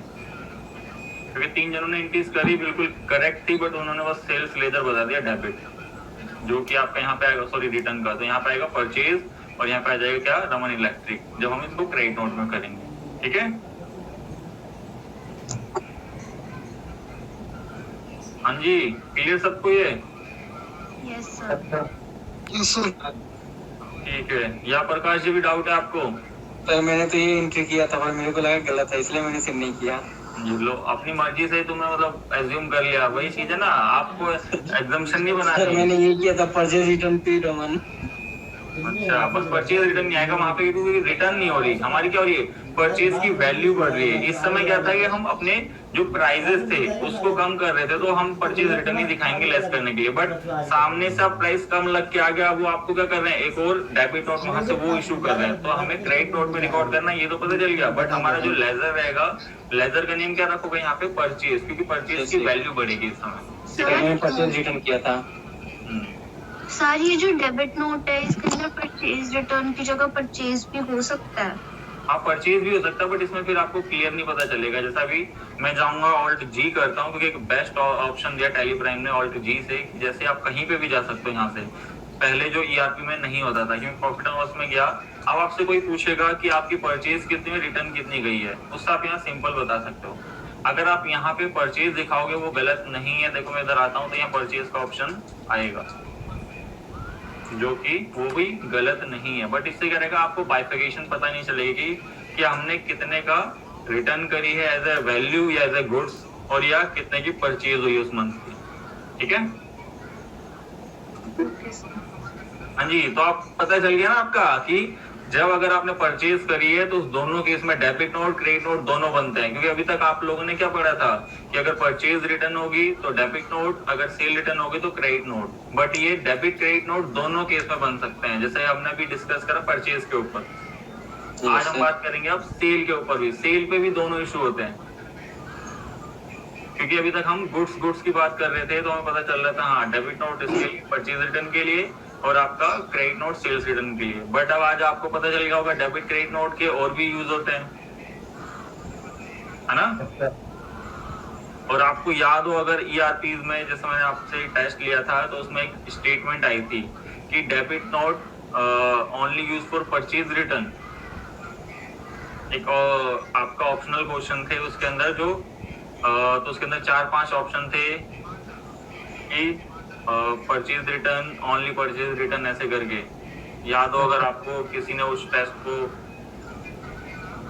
S1: क्योंकि 3 जनों ने इंक्रीज करी बिल्कुल करेक्ट थी, बट उन्होंने बस सेल्स लेजर बता दिया डेबिट, जो कि आपका यहाँ पे आएगा, सॉरी रिटर्न का, तो यहाँ पे आएगा परचेज और यहाँ पे आ जाएगा क्या, रमन इलेक्ट्रिक, जब हम इसको क्रेडिट नोट में करेंगे, ठीक है? हाँ जी क्लियर सबको ये?
S5: Yes sir.
S4: Yes sir.
S1: ठीक है, या प्रकाश जी भी डाउट है आपको?
S2: सर मैंने तो ये एंट्री किया था पर मेरे को लगा गलत है, इसलिए मैंने सिर्फ नहीं किया।
S1: लो अपनी मर्जी से तुमने मतलब एज्यूम कर लिया, वही चीज है ना, आपको एग्जम्पशन नहीं
S2: सर
S1: बनानी।
S2: मैंने ये किया था परचेज रिटर्न टू रमन।
S1: अच्छा, बस परचेज रिटर्न नहीं आएगा वहां पे, क्योंकि रिटर्न नहीं हो रही हमारी, क्या हो रही है, परचेज की वैल्यू बढ़ रही है। इस समय क्या था कि हम अपने जो प्राइजेस थे उसको कम कर रहे थे, तो हम परचेज रिटर्न ही दिखाएंगे लेस करने के लिए, बट सामने से आप प्राइस कम लग के आ गया, वो आपको क्या कर रहे हैं, एक और डेबिट नोट वहां से वो इशू कर रहे हैं, तो हमें क्रेडिट नोट में रिकॉर्ड करना, ये तो पता चल गया। बट हमारा जो लेजर रहेगा, लेजर का नेम क्या रखोगे यहाँ पे, परचेज, क्योंकि परचेज की वैल्यू बढ़ेगी इस समय।
S2: सर मैंने परचेज रिटर्न किया था।
S5: सर ये जो डेबिट नोट है इसके अंदर परचेज रिटर्न की जगह परचेज भी हो सकता है?
S1: हाँ परचेज भी हो सकता है, बट इसमें फिर आपको क्लियर नहीं पता चलेगा। जैसा अभी मैं जाऊंगा ऑल्ट जी करता हूँ, क्योंकि एक बेस्ट ऑप्शन दिया टेली प्राइम ने ऑल्ट जी से, जैसे आप कहीं पे भी जा सकते हो यहाँ से। पहले जो ईआरपी में नहीं होता था, क्योंकि प्रॉफिट एंड लॉस में गया, अब आपसे कोई पूछेगा कि आपकी परचेज कितनी, रिटर्न कितनी गई है, उससे आप यहाँ सिंपल बता सकते हो। अगर आप यहाँ पे परचेज दिखाओगे वो गलत नहीं है, देखो मैं इधर आता हूँ तो यहाँ परचेज का ऑप्शन आएगा, जो कि वो भी गलत नहीं है, बट इससे क्या रहेगा, आपको बाइफिकेशन पता नहीं चलेगी कि हमने कितने का रिटर्न करी है एज ए वैल्यू या एज ए गुड्स, और या कितने की परचेज हुई उस मंथ की, ठीक है? हाँ जी, तो आप पता चल गया ना आपका कि जब अगर आपने परचेज करी है तो उस दोनों केस में डेबिट नोट क्रेडिट नोट दोनों बनते हैं। क्योंकि अभी तक आप लोगों ने क्या पढ़ा था कि अगर परचेज रिटर्न होगी तो डेबिट नोट, अगर सेल रिटर्न होगी तो क्रेडिट नोट, बट ये डेबिट क्रेडिट नोट दोनों केस में बन सकते हैं, जैसे हमने भी डिस्कस करा परचेज के ऊपर। आज हम बात करेंगे अब सेल के ऊपर भी, सेल पे भी दोनों इशू होते हैं, क्योंकि अभी तक हम गुड्स की बात कर रहे थे, तो हमें पता चल रहा था हाँ डेबिट नोट इसके लिए, परचेज रिटर्न के लिए, और आपका क्रेडिट नोट सेल्स रिटर्न के लिए। बट अब आज आपको पता चल गया होगा डेबिट क्रेडिट नोट के और भी यूज होते हैं, है ना? और आपको याद हो अगर ईआरपी में, जैसे मैंने आपसे टेस्ट लिया था, तो उसमें एक स्टेटमेंट आई थी कि debit note only use for purchase return, एक और आपका ऑप्शनल क्वेश्चन थे उसके अंदर जो तो उसके अंदर 4-5 ऑप्शन थे कि purchase return, only purchase return, ऐसे करके याद हो अगर आपको किसी ने उस टेस्ट को।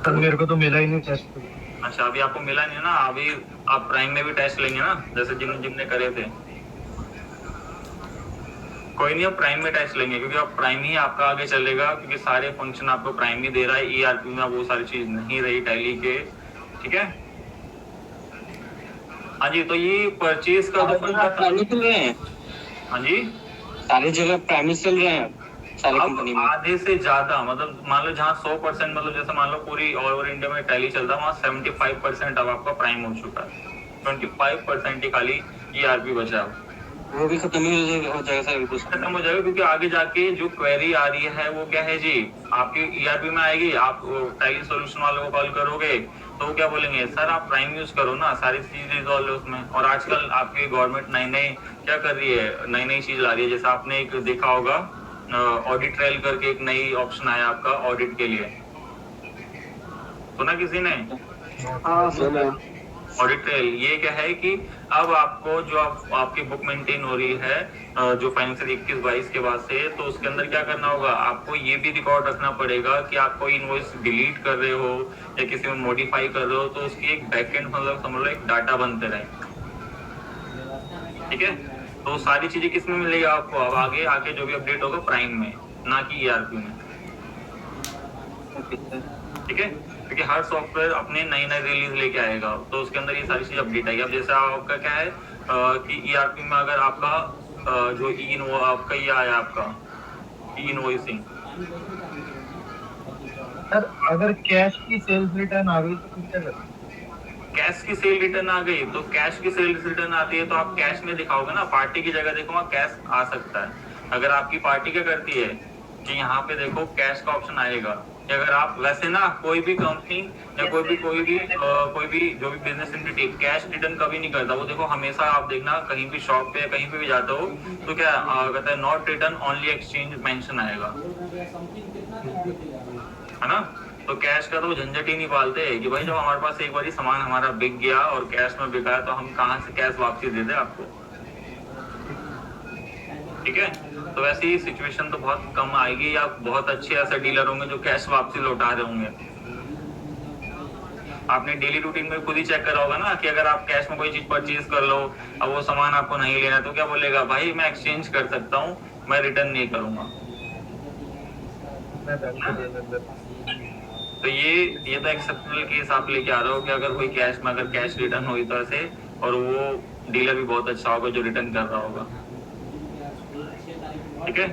S3: सर मेरे को तो मिला ही नहीं टेस्ट।
S1: अच्छा, अभी आपको मिला नहीं है ना, अभी आप प्राइम में भी टेस्ट लेंगे ना, जैसे जिनने करे थे। कोई नहीं, अब प्राइम में टेस्ट लेंगे क्योंकि अब प्राइम ही आपका आगे चलेगा, क्योंकि सारे फंक्शन आपको प्राइम ही दे रहा है। ईआरपी में वो सारी चीज नहीं रही टैली के, ठीक है। हाँ जी, तो ये परचेज का जो
S2: प्राइमरी चल रहे हैं।
S1: हाँ जी,
S2: सारी जगह प्राइमरी चल रहे हैं सारी कंपनी
S1: अब
S2: में।
S1: आधे से ज्यादा, मतलब मान लो जहाँ 100%, मतलब जैसे मान लो पूरी ऑल ओवर इंडिया में टैली चलता है, वहाँ 75% अब आपका प्राइम हो चुका है। 25% ही खाली ईआरपी बचा है,
S2: वो भी खत्म ही हो जाएगा सर कुछ।
S1: खत्म हो जाएगा। क्योंकि आगे जाके जो क्वेरी आ रही है वो क्या है जी, आपकी ईआरपी में आएगी, आप टैली सॉल्यूशन वालों को कॉल करोगे तो वो क्या बोलेंगे, सर आप प्राइम यूज करो ना, सारी चीज रिजॉल्व है उसमें। और आजकल आपकी गवर्नमेंट नई नई क्या कर रही है, नई नई चीज ला रही है। जैसे आपने एक देखा होगा ऑडिट ट्रायल करके एक नई ऑप्शन आया आपका ऑडिट के लिए, सुना किसी ने?
S2: हाँ सुना।
S1: ऑडिट ट्रेल ये क्या है कि अब आपको जो आपकी बुक मेंटेन हो रही है जो फाइनेंशियल 21-22 के बाद से, तो उसके अंदर क्या करना होगा, आपको ये भी रिकॉर्ड रखना पड़ेगा कि आप कोई इनवॉइस डिलीट कर रहे हो या किसी में मॉडिफाई कर रहे हो, तो उसकी एक बैकएंड, मतलब समझ लो एक डाटा बनते रहे, ठीक है। तो सारी चीजें किसमें मिलेगी आपको, अब आगे आके जो भी अपडेट होगा प्राइम में, ना कि ईआरपी में, ठीक है। क्योंकि हर सॉफ्टवेयर अपने नई नई रिलीज लेके आएगा, तो उसके अंदर ये सारी चीज अपडेट आएगी। अब जैसे आपका क्या है कि ईआरपी में अगर आपका जो आपका ये आया आपका इनवॉइसिंग,
S3: सर अगर कैश की सेल्स रिटर्न आ गई तो क्या करें?
S1: कैश की सेल रिटर्न आ गई तो कैश की सेल्स रिटर्न आती है तो आप कैश में दिखाओगे ना, पार्टी की जगह देखो वहाँ कैश आ सकता है। अगर आपकी पार्टी क्या करती है कि यहाँ पे देखो कैश का ऑप्शन आएगा, कि अगर आप वैसे ना कोई भी कंपनी या कोई भी जो भी बिजनेस एंटिटी कैश रिटर्न कभी नहीं करता। वो देखो हमेशा आप देखना कहीं भी शॉप पे या कहीं पे भी जाते हो तो क्या कहता है, not return only exchange mention आएगा, है ना। तो कैश का तो झंझट ही नहीं पालते कि भाई जब हमारे पास एक बार सामान हमारा बिक गया और कैश में बिका है तो हम कहाँ से कैश वापसी दे दें आपको, ठीक है। तो वैसे ही सिचुएशन तो बहुत कम आएगी, या बहुत अच्छे ऐसे डीलर होंगे जो कैश वापसी लौटा रहे होंगे। आपने डेली रूटीन में खुद ही चेक करा होगा ना कि अगर आप कैश में कोई चीज परचेज कर लो, अब वो सामान आपको नहीं लेना तो क्या बोलेगा, भाई मैं एक्सचेंज कर सकता हूँ, मैं रिटर्न नहीं करूंगा। तो ये तो एक्सेप्शनल केस आप लेके आ रहे हो कि अगर कोई कैश में अगर कैश रिटर्न हुई तो ऐसे, और वो डीलर भी बहुत अच्छा होगा जो रिटर्न कर रहा होगा, ठीक है।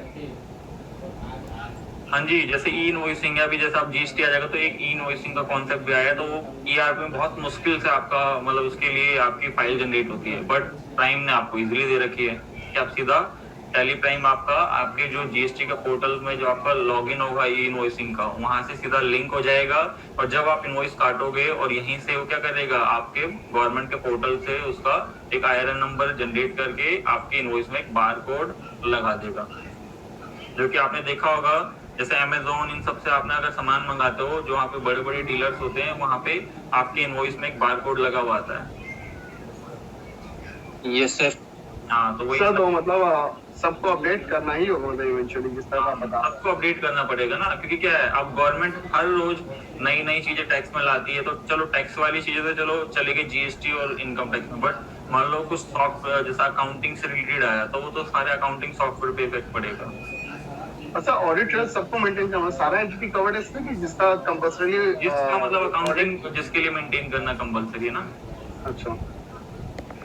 S1: हाँ जी, जैसे ई इनवॉइसिंग है, अभी जैसे आप जीएसटी आ जाएगा तो एक ई इनवॉइसिंग का कॉन्सेप्ट भी आया, तो वो ईआरपी में बहुत मुश्किल से आपका मतलब उसके लिए आपकी फाइल जनरेट होती है, बट प्राइम ने आपको इजीली दे रखी है कि आप सीधा टैली प्राइम आपका आपके जो जीएसटी का पोर्टल में जो आपका लॉगिन होगा ई इनवॉइसिंग का, वहां से सीधा लिंक हो जाएगा, और जब आप इनवॉइस काटोगे और यहीं से वो क्या करेगा, आपके गवर्नमेंट के पोर्टल से उसका एक आईआरएन नंबर जनरेट करके आपके इनवॉइस में एक बार कोड लगा देगा। जो कि आपने देखा होगा जैसे अमेजोन इन सब से आपने अगर सामान मंगाते हो, जो वहाँ पे बड़े बड़े डीलर्स होते हैं, वहाँ पे आपके इनवॉइस में एक बार कोड लगा हुआ आता है।
S2: Yes sir.
S1: हाँ, तो वही
S6: सर तो मतलब सबको अपडेट करना ही होगा इवेंचुअली, जिस तरह आप बता।
S1: आपको अपडेट करना पड़ेगा ना, क्योंकि क्या है अब गवर्नमेंट हर रोज नई नई चीजें टैक्स में लाती है, तो चलो टैक्स वाली चीजें तो चलो चलेगी जीएसटी और इनकम टैक्स में, बट मान लो कुछ सॉफ्टवेयर जैसा अकाउंटिंग से रिलेटेड आया तो वो तो सारे अकाउंटिंग सॉफ्टवेयर पे इफेक्ट पड़ेगा।
S6: अच्छा, ऑडिट ट्रेल सबको मेंटेन करना, सारा एंटिटी कवर्ड है इसमें कि जिसका कंपल्सरी,
S1: जिसका मतलब अकाउंटिंग जिसके लिए मेंटेन करना कंपल्सरी है ना।
S6: अच्छा,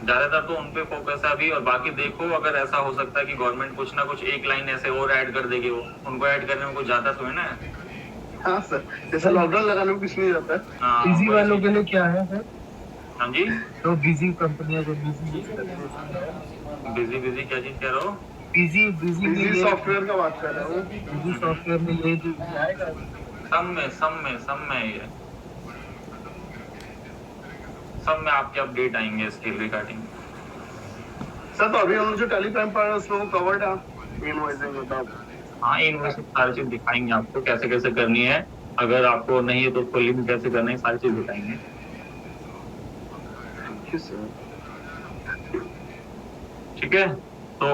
S1: ज्यादातर तो उनपे फोकस है अभी, और बाकी देखो अगर ऐसा हो सकता है कि गवर्नमेंट कुछ ना कुछ एक लाइन ऐसे और ऐड कर देगी, वो उनको ऐड करने में कुछ ज्यादा तो है ना।
S6: हाँ सर, जैसे लॉकडाउन लगाने में कुछ नहीं जाता है।
S1: हाँ,
S3: बिजी वालों के लिए क्या है सर?
S1: हाँ जी,
S3: तो बिजी कंपनियां जो बिजी यूज करती हैं,
S1: बिजी क्या चीज कह रहे हो?
S6: बिजी सॉफ्टवेयर का बात कर रहा हूँ।
S3: बिजी सॉफ्टवेयर में ये जो आएगा
S1: सब में आपके अपडेट आएंगे इसके रिगार्डिंग।
S6: सर तो अभी हम जो टैली प्राइम पर है उसमें वो कवर्ड है इनवॉइसिंग, मतलब
S1: हाँ, इनवॉइस सारी चीज दिखाएंगे आपको कैसे कैसे करनी है, अगर आपको नहीं है तो उसको लिंक कैसे करना है सारी चीज बताएंगे।
S6: Thank you sir.
S1: ठीक है, तो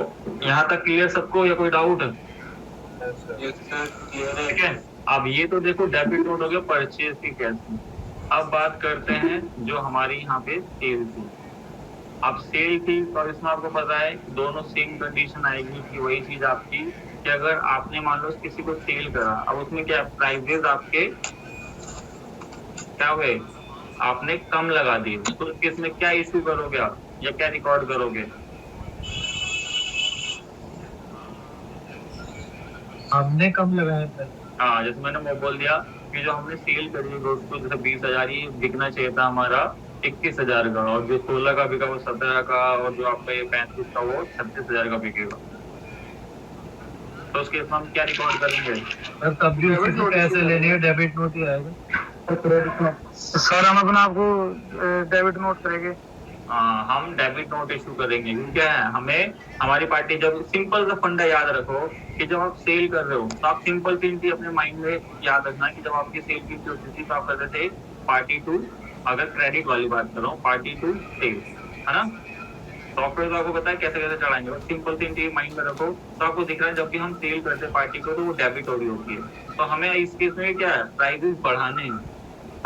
S1: यहाँ तक क्लियर सबको या कोई डाउट?
S2: ये सर क्लियर है।
S1: ठीक है, अब ये तो देखो डेबिट नोट हो गया परचेज की कैश में। अब बात करते हैं जो हमारी यहाँ पे सेल थी। अब सेल थी तो इसमें आपको पता है कि दोनों सेम कंडीशन आएगी कि वही चीज आपकी कि अगर आपने मान लो किसी को सेल करा, अब उसमें क्या प्राइजेस आपके क्या हुए, आपने कम लगा दिए, तो इसमें क्या इशू करोगे आप या क्या रिकॉर्ड करोगे?
S3: हमने कम लगाया था।
S1: हाँ, जैसे मैंने वो बोल दिया कि जो हमने सेल करी है दोस्तों, जैसे 20,000 ही बिकना चाहिए था हमारा 21,000 का, और जो 16 का बिका वो 17 का, और जो आपका ये 35 का वो 36,000 का बिकेगा। तो उसके इसमें हम क्या रिकॉर्ड करेंगे?
S3: और तब भी उसी से पैसे लेने हैं, डेबिट नोट ही आएगा।
S2: सर हम अपना आपको डेबिट नोट करेंगे।
S1: हाँ, हम डेबिट नोट इशू करेंगे क्योंकि क्या है, हमें हमारी पार्टी जब सिंपल सा फंडा याद रखो कि जब आप सेल कर रहे हो तो आप सिंपल थिंग थी अपने माइंड में याद रखना कि जब आपकी सेल की होती थी तो आप करते थे पार्टी टू, अगर क्रेडिट वाली बात कर रहा हूँ, पार्टी टू सेल, है ना। सॉफ्टवेयर तो आपको पता है कैसे कैसे चलाएंगे, बस सिंपल थिंग थी माइंड में रखो। तो आपको दिख रहा है जब भी हम सेल करते हैं पार्टी को तो वो डेबिट हो रही होती है। तो हमें इस केस में क्या है, प्राइसेस बढ़ाने हैं,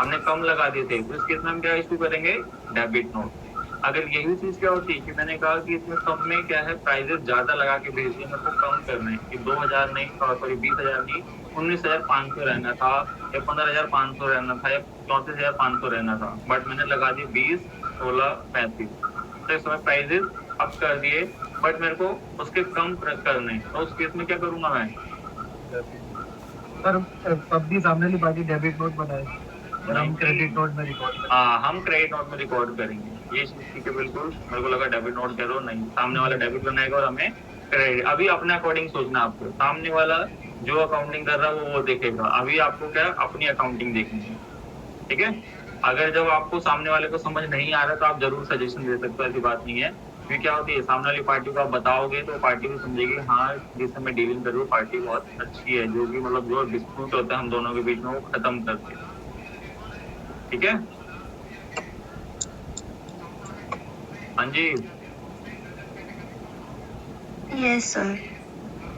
S1: हमने कम लगा दिए थे, तो इस केस में हम क्या इशू करेंगे, डेबिट नोट। अगर यही चीज क्या होती कि मैंने कहा कि इसमें कम में क्या है, प्राइजेस ज्यादा लगा के भेज दिए, मेरे को कम करना है कि 2,000 नहीं, सॉरी 20,000 नहीं, 19,500 रहना था या 15,500 रहना था या 34,500 रहना था, बट मैंने लगा दिए 20, 16, 35। तो इस समय प्राइजेस अप कर दिए, बट मेरे को उसके कम करने, तो उस केस में क्या करूंगा मैं?
S3: पर तब भी सामने वाली पार्टी डेबिट नोट बनाए और हम क्रेडिट नोट में रिकॉर्ड करें।
S1: हाँ, हम क्रेडिट नोट में रिकॉर्ड करेंगे, ये ठीक है बिल्कुल। मेरे को लगा डेबिट नोट करो, नहीं, सामने वाला डेबिट बनाएगा और हमें क्रेडिट। अभी अपने अकॉर्डिंग सोचना आपको, सामने वाला जो अकाउंटिंग कर रहा है वो देखेगा, अभी आपको क्या अपनी अकाउंटिंग देखनी है। ठीक है, अगर जब आपको सामने वाले को समझ नहीं आ रहा तो आप जरूर सजेशन दे सकते हो, ऐसी बात नहीं है। क्योंकि क्या होती है, सामने वाली पार्टी को आप बताओगे तो पार्टी भी समझेगी हाँ जिससे मैं डीलिंग कर रही हूँ पार्टी बहुत अच्छी है, जो भी मतलब जो डिस्प्यूट होता है हम दोनों के बीच में वो खत्म करती है। ठीक है, हाँ जी।
S5: Yes sir.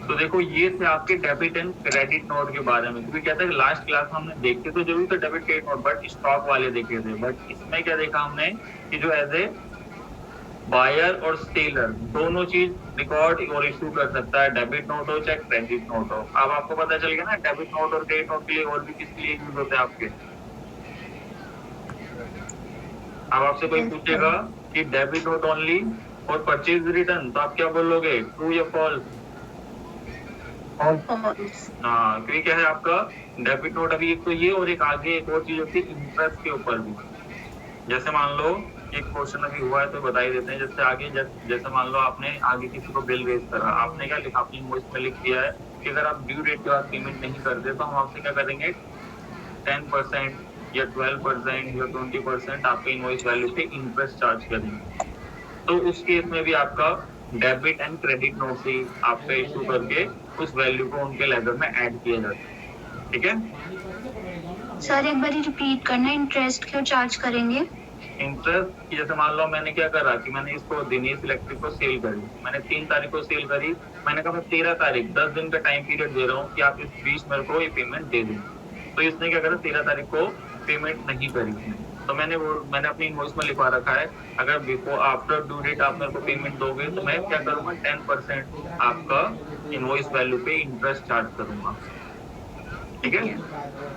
S1: तो देखो ये थे आपके डेबिट एंड क्रेडिट नोट के बारे में, क्योंकि कहते हैं लास्ट क्लास हमने देखे तो जरूर थे debit credit note, but stock वाले देखे थे। बट इसमें क्या देखा हमने कि जो एज ए बायर और सेलर दोनों चीज रिकॉर्ड और इशू कर सकता है, डेबिट नोट हो चाहे क्रेडिट नोट हो। अब आपको पता चल गया ना डेबिट नोट और क्रेडिट नोट के लिए और भी किसके लिए यूज होते हैं आपके। अब आपसे कोई पूछेगा कि डेबिट नोट ओनली और परचेज रिटर्न, तो आप क्या बोलोगे, ट्रू या फॉल्स? हाँ, क्योंकि क्या है आपका डेबिट नोट अभी एक तो ये, और एक आगे एक और चीज होती है इंटरेस्ट के ऊपर भी। जैसे मान लो एक क्वेश्चन अभी हुआ है तो बता ही देते हैं। जैसे आगे जैसे मान लो आपने आगे किसी को बिल रेज करा, आपने क्या लिखा, अपनी इनवॉइस में लिख दिया है कि अगर आप ड्यू डेट के बाद पेमेंट नहीं करते तो हम आपसे क्या करेंगे, 10% या 12% या 20% आपके इनवॉइस वैल्यू पे इंटरेस्ट चार्ज करेंगे। तो उस केस में भी आपका डेबिट एंड क्रेडिट नोट से आपका इशू करके उस वैल्यू को उनके लेजर में ऐड किया जाता है। ठीक है
S5: सर, एक बार रिपीट करना, इंटरेस्ट क्यों चार्ज करेंगे?
S1: इंटरेस्ट जैसे मान लो मैंने क्या करा कि मैंने इसको दिनेश इलेक्ट्रिक को सेल करी, मैंने 3 तारीख को सेल करी, मैंने कहा मैं 13 तारीख 10 दिन का टाइम पीरियड दे रहा हूँ कि आप इस बीच मेरे को ये पेमेंट दे दें। तो इसने क्या करा, 13 तारीख को पेमेंट नहीं करी, तो मैंने अपनी इनवॉइस में लिखवा रखा है अगर बिफोर आफ्टर ड्यू डेट आप मेरे को पेमेंट दोगे तो मैं क्या करूंगा, 10% आपका इनवॉइस वैल्यू पे इंटरेस्ट चार्ज करूंगा। ठीक है,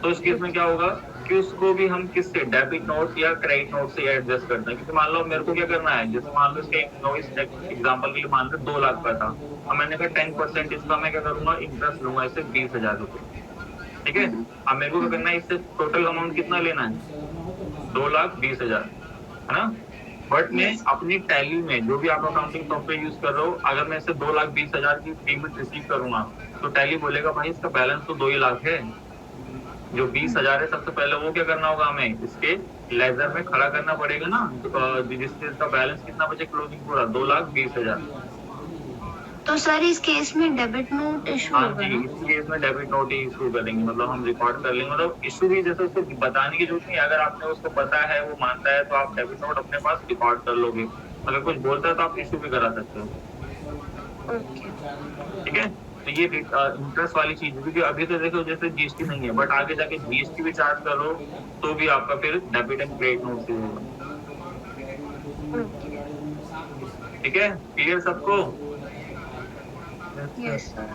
S1: तो इस केस में क्या होगा कि उसको भी हम किससे, डेबिट नोट या क्रेडिट नोट से एडजस्ट करते हैं। क्योंकि मान लो मेरे को क्या करना है, जैसे मान लो इसका इनवॉइस एग्जांपल के लिए मान लो 2 लाख का था, अब मैंने कहा 10% इसका मैं क्या करूंगा, इंटरेस्ट लूंगा इससे 20,000 रुपए। ठीक है, अब मेरे को क्या करना है, इससे टोटल अमाउंट कितना लेना है, 2,20,000, है ना। बट मैं अपनी टैली में जो भी आप अकाउंटिंग सॉफ्टवेयर यूज कर रहे हो, अगर मैं इससे 2,20,000 की पेमेंट रिसीव करूंगा तो टैली बोलेगा भाई इसका बैलेंस तो 2 ही लाख है, जो 20,000 है सबसे पहले वो क्या करना होगा, हमें इसके लेजर में खड़ा करना पड़ेगा ना, जिससे इसका बैलेंस कितना बचे क्लोजिंग पूरा 2,20,000।
S5: तो सर इस केस में डेबिट नोट इशू
S1: हाँ
S5: होगा
S1: जी,
S5: ना?
S1: इस केस में डेबिट नोट ही इशू करेंगे, मतलब हम रिकॉर्ड कर लेंगे। मतलब इशू भी जैसे उसको बताने की जरूरत नहीं है, अगर आपने उसको पता है, वो मानता है, तो आप डेबिट नोट अपने पास रिकॉर्ड कर लोगे। अगर कुछ बोलता है तो आप इशू भी करा सकते हो।
S5: ओके।
S1: ठीक है, तो ये इंटरेस्ट वाली चीज है, क्योंकि अभी तो देखो जैसे जीएसटी नहीं है, बट आगे जाके जीएसटी भी चार्ज करो तो भी आपका फिर डेबिट एंड क्रेडिट नोट से होगा।
S5: ओके।
S1: ठीक है, क्लियर सबको?
S5: Yes sir.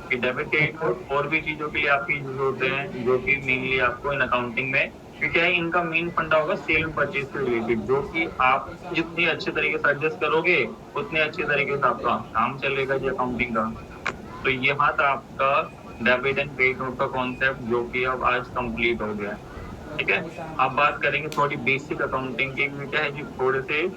S1: कि डेबिट क्रेडिट नोट और भी चीजों के लिए आपकी यूज होते हैं, जो कि मेनली आपको इन अकाउंटिंग में, क्योंकि इनका मेन फंडा होगा सेल एंड परचेज से रिलेटेड, जो कि आप जितनी अच्छे तरीके से एडजस्ट करोगे उतने अच्छे तरीके से आपका काम चलेगा जी अकाउंटिंग का। तो यहाँ था आपका डेबिट एंड क्रेडिट नोट का कॉन्सेप्ट, जो कि अब आज कंप्लीट हो गया है। ठीक है, अब बात करेंगे थोड़ी बेसिक अकाउंटिंग की। क्या है जी, थोड़े से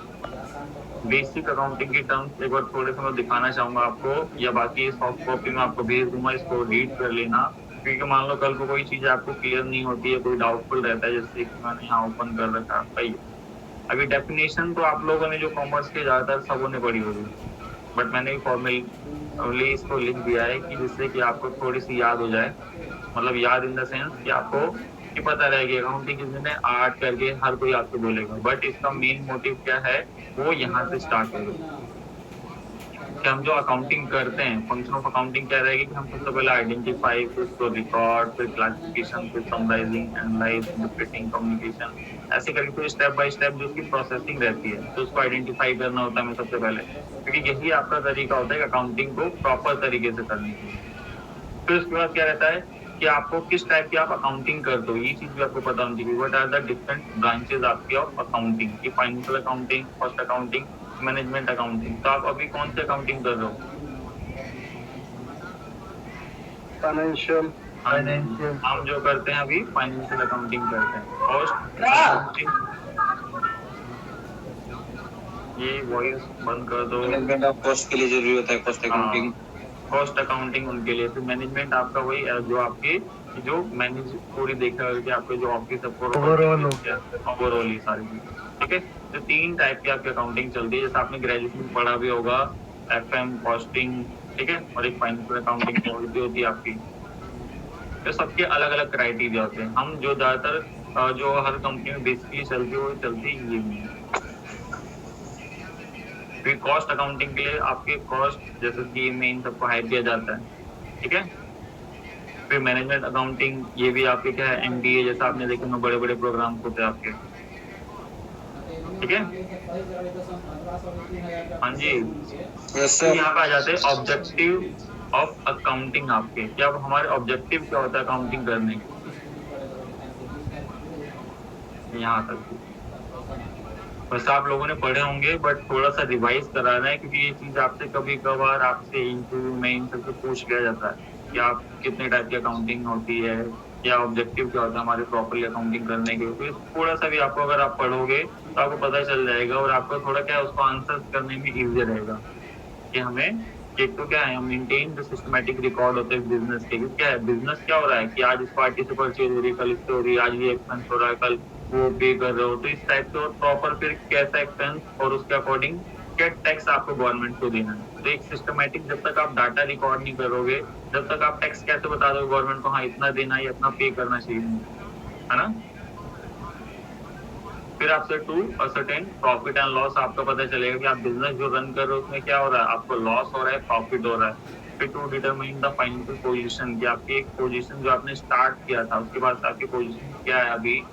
S1: बेसिक अकाउंटिंग की टर्म्स एक बार थोड़े से मैं दिखाना चाहूंगा आपको, या बाकी सॉफ्ट कॉपी में आपको भेज दूंगा, इसको रीड कर लेना। क्योंकि मान लो कल को कोई चीज आपको क्लियर नहीं होती है, कोई डाउटफुल रहता है, जैसे कि मैंने यहाँ ओपन कर रखा है भाई। अभी डेफिनेशन तो आप लोगों ने जो कॉमर्स के ज्यादातर सबों ने पढ़ी होगी, बट मैंने फॉर्मली इसको लिख दिया है कि जिससे कि आपको थोड़ी सी याद हो जाए, मतलब याद इन द सेंस कि आपको कि पता रहेगी अकाउंटिंग किसी ने आर्ट करके हर कोई आपको बोलेगा, बट इसका मेन मोटिव क्या है वो यहाँ से स्टार्ट करो। कि हम जो अकाउंटिंग करते हैं, फंक्शन ऑफ अकाउंटिंग क्या रहेगी कि हम सबसे पहले आइडेंटिफाई, फिर उसको रिकॉर्ड, फिर क्लासिफिकेशन, फिर समराइजिंग, एनालाइज, इंटरप्रेटिंग, कम्युनिकेशन, ऐसे करके कोई स्टेप बाय स्टेप जो उसकी प्रोसेसिंग रहती है, तो उसको आइडेंटिफाई करना होता है हमें सबसे पहले, क्योंकि यही आपका तरीका होता है अकाउंटिंग को प्रॉपर तरीके से करने के लिए। फिर उसके बाद क्या रहता है कि आपको किस टाइप की आप अकाउंटिंग करते हो, ये चीज भी आपको पता होनी चाहिए। What are the different branches आपकी ऑफ अकाउंटिंग की, financial accounting, cost accounting, management accounting. तो आप अभी कौन सी अकाउंटिंग कर रहे हो?
S6: फाइनेंशियल।
S1: हम जो करते हैं अभी फाइनेंशियल अकाउंटिंग करते हैं। कॉस्ट अकाउंटिंग, ये वॉइस बंद कर दो।
S2: मैनेजमेंट ऑफ कॉस्ट के लिए जरूरी होता है कॉस्ट अकाउंटिंग।
S1: कॉस्ट अकाउंटिंग उनके लिए। फिर मैनेजमेंट आपका वही जो आपके जो मैनेज पूरी देखा कि आपके जो ऑफिस ओवरऑल ही सारी चीज। ठीक है, तो 3 टाइप की आपकी अकाउंटिंग चलती है, जैसे आपने ग्रेजुएशन में पढ़ा भी होगा, एफएम, कॉस्टिंग, ठीक है, और एक फाइनेंशियल अकाउंटिंग होती है आपकी। तो सबके अलग अलग क्राइटेरिया होते हैं। हम जो ज्यादातर जो हर कंपनी में बेसिकली चलती है वो चलती है ये नहीं है। फिर कॉस्ट अकाउंटिंग के लिए आपके कॉस्ट जैसे कि मेन सबको हायर किया जाता है। ठीक है, फिर मैनेजमेंट अकाउंटिंग, ये भी आपके क्या है एमबीए, जैसा आपने देखे ना बड़े बड़े प्रोग्राम होते हैं आपके। ठीक है, हाँ जी। तो यहाँ पे आ जाते हैं ऑब्जेक्टिव ऑफ अकाउंटिंग आपके, क्या अब हमारे ऑब्जेक्टिव क्या होता है अकाउंटिंग करने के, यहाँ तक बस आप लोगों ने पढ़े होंगे, बट थोड़ा सा रिवाइज कराना है, क्योंकि ये चीज आपसे कभी कभार आपसे इंटरव्यू में इन सबसे पूछ लिया जाता है कि आप कितने टाइप की अकाउंटिंग होती है, या ऑब्जेक्टिव क्या होता है हमारे प्रॉपरली अकाउंटिंग करने के। तो थोड़ा सा भी आपको अगर आप पढ़ोगे तो आपको पता चल जाएगा, और आपको थोड़ा क्या है उसको आंसर करने में इजी रहेगा कि हमें एक तो क्या है हम मेंटेन जो सिस्टमैटिक रिकॉर्ड होते हैं बिजनेस के। क्या है बिजनेस क्या हो रहा है कि आज इस पार्टी से परचेज हो रही है, कल इससे हो रही है, आज ये एक्सपेंस हो रहा है, कल वो पे कर रहे हो, तो इस टाइप से प्रॉपर फिर कैसा एक्सपेंस और उसके अकॉर्डिंग क्या टैक्स आपको गवर्नमेंट को देना है। तो एक सिस्टमैटिक जब तक आप डाटा रिकॉर्ड नहीं करोगे, जब तक आप टैक्स कैसे बता दोगे गवर्नमेंट को, हाँ इतना देना है, इतना पे करना चाहिए, है ना। फिर आपसे to ascertain profit and loss आपको पता चलेगा कि आप बिजनेस जो रन कर रहे हो उसमें क्या हो रहा है, आपको लॉस हो रहा है, प्रॉफिट हो रहा है। फिर to determine the financial position, कि आपकी एक पोजीशन जो आपने स्टार्ट किया था उसके बाद आपकी पोजीशन क्या है अभी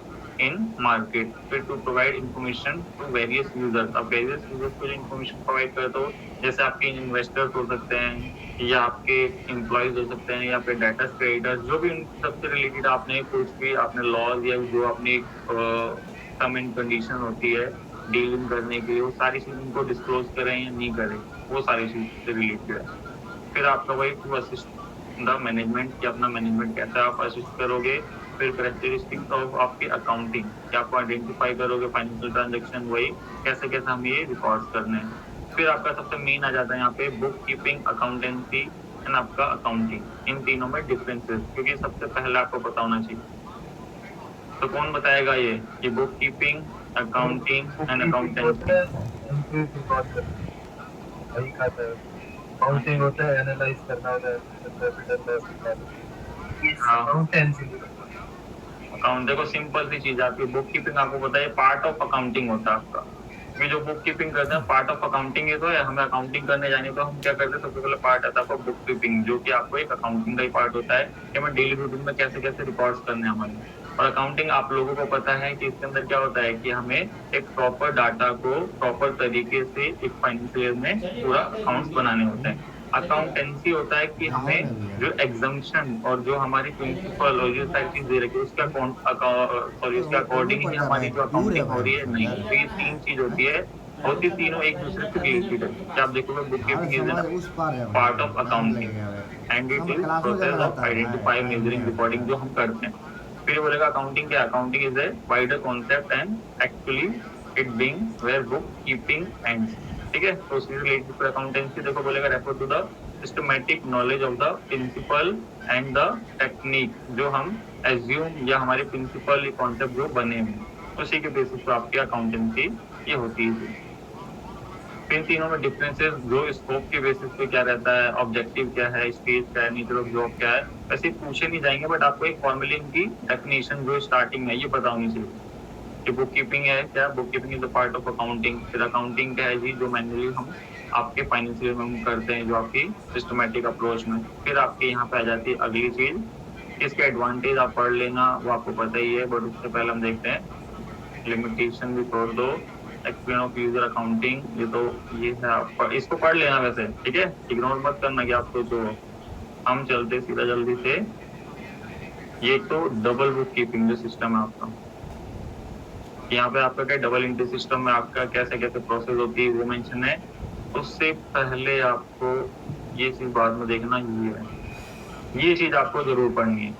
S1: इन मार्केट। फिर to provide information to various users, आप वेरियस यूजर्स को जो इन्फॉर्मेशन प्रोवाइड करते हो, जैसे आपके इन्वेस्टर्स हो सकते हैं, या आपके एम्प्लॉयज हो सकते हैं, या फिर डाटा क्रेडिटर्स, जो भी उन सबसे रिलेटेड आपने कुछ भी आपने लॉज या जो अपनी टर्म एंड कंडीशन होती है डीलिंग करने के लिए, वो सारी चीज उनको डिस्क्लोज करें या नहीं करें, वो सारी चीज से रिलेटेड है। फिर आपका वही टू असिस्ट द मैनेजमेंट, कि अपना मैनेजमेंट कैसे आप असिस्ट करोगे। फिर कैरेक्टरिस्टिक्स ऑफ आपकी अकाउंटिंग, क्या आपको आइडेंटिफाई करोगे फाइनेंशियल ट्रांजेक्शन, वही कैसे कैसे हम ये रिकॉर्ड करने हैं। फिर आपका सबसे मेन आ जाता है यहाँ पे बुक कीपिंग, अकाउंटेंसी एंड आपका अकाउंटिंग। इन तीनों में डिफरेंसेस, क्योंकि सबसे पहले आपको पता होना चाहिए। तो कौन बताएगा ये book keeping, accounting and accountancy?
S3: Counting होता है, एनालाइज करना होता है, प्रॉफिट एंड लॉस निकालना।
S1: हाँ
S3: अकाउंटेंसी
S1: अकाउंट देखो सिंपल सी चीज है आपकी बुक कीपिंग आपको पता है पार्ट ऑफ अकाउंटिंग होता है आपका। ये जो बुक कीपिंग करते हैं पार्ट ऑफ अकाउंटिंग है, तो हमें अकाउंटिंग करने जाने तो हम क्या करते हैं सबसे पहले पार्ट आता है आपका बुक कीपिंग, जो कि आपको एक अकाउंटिंग का ही पार्ट होता है कि हमें डेली रूटीन में कैसे कैसे रिकॉर्ड्स करने हैं हमारे। और अकाउंटिंग आप लोगों को पता है कि इसके अंदर क्या होता है कि हमें एक प्रॉपर डाटा को प्रॉपर तरीके से एक फाइनेंशियल में पूरा अकाउंट्स बनाने होते हैं। अकाउंटेंसी होता है कि हमें जो एग्जाम्पशन और जो हमारी प्रिंसिपल और जो सारी चीज दे रखी है उसका सॉरी उसके अकॉर्डिंग ही हमारी जो अकाउंटिंग हो रही है नहीं, तो ये तीन चीज होती है और ये तीनों एक दूसरे से रिलेटेड है। क्या आप देखोगे bookkeeping is part of accounting and it is process of identify measuring recording जो हम करते हैं। फिर ये बोलेगा अकाउंटिंग क्या, accounting is a wider concept and actually it being where bookkeeping ends. ठीक है, तो उससे रिलेटेड टू अकाउंटेंसी देखो बोलेगा refer to the systematic knowledge of the principle and the technique जो हम एज्यूम या हमारे प्रिंसिपल कॉन्सेप्ट जो बने हैं उसी के बेसिस पर आपकी अकाउंटेंसी ये होती है। इन तीनों में डिफरेंसेस जो स्कोप के बेसिस पे क्या रहता है, ऑब्जेक्टिव क्या है, स्टेज क्या है, नेचर ऑफ जॉब क्या है, वैसे पूछे नहीं जाएंगे बट आपको एक फॉर्मूले की डेफिनेशन जो स्टार्टिंग में ये पता होनी चाहिए कि बुक कीपिंग है क्या, book keeping is the part of accounting. फिर अकाउंटिंग क्या है जी, जो मैन्युअली हम आपके फाइनेंशियल में हम करते हैं जो आपकी सिस्टमेटिक अप्रोच में। फिर आपके यहाँ पे आ जाती है अगली चीज, इसके एडवांटेज आप पढ़ लेना वो आपको पता ही है, बट उससे पहले हम देखते हैं लिमिटेशन भी छोड़ दो, एक्सप्लेन ऑफ यूजर अकाउंटिंग, ये तो ये है आप इसको पढ़ लेना वैसे, ठीक है, इग्नोर मत करना कि आपको जो हम चलते सीधा जल्दी से। ये तो डबल बुक कीपिंग जो सिस्टम है आपका, यहाँ पे आपका क्या डबल एंट्री सिस्टम में आपका कैसे कैसे प्रोसेस होती है वो मेंशन है। उससे पहले आपको ये चीज बाद में देखना, ये चीज आपको जरूर पढ़नी है,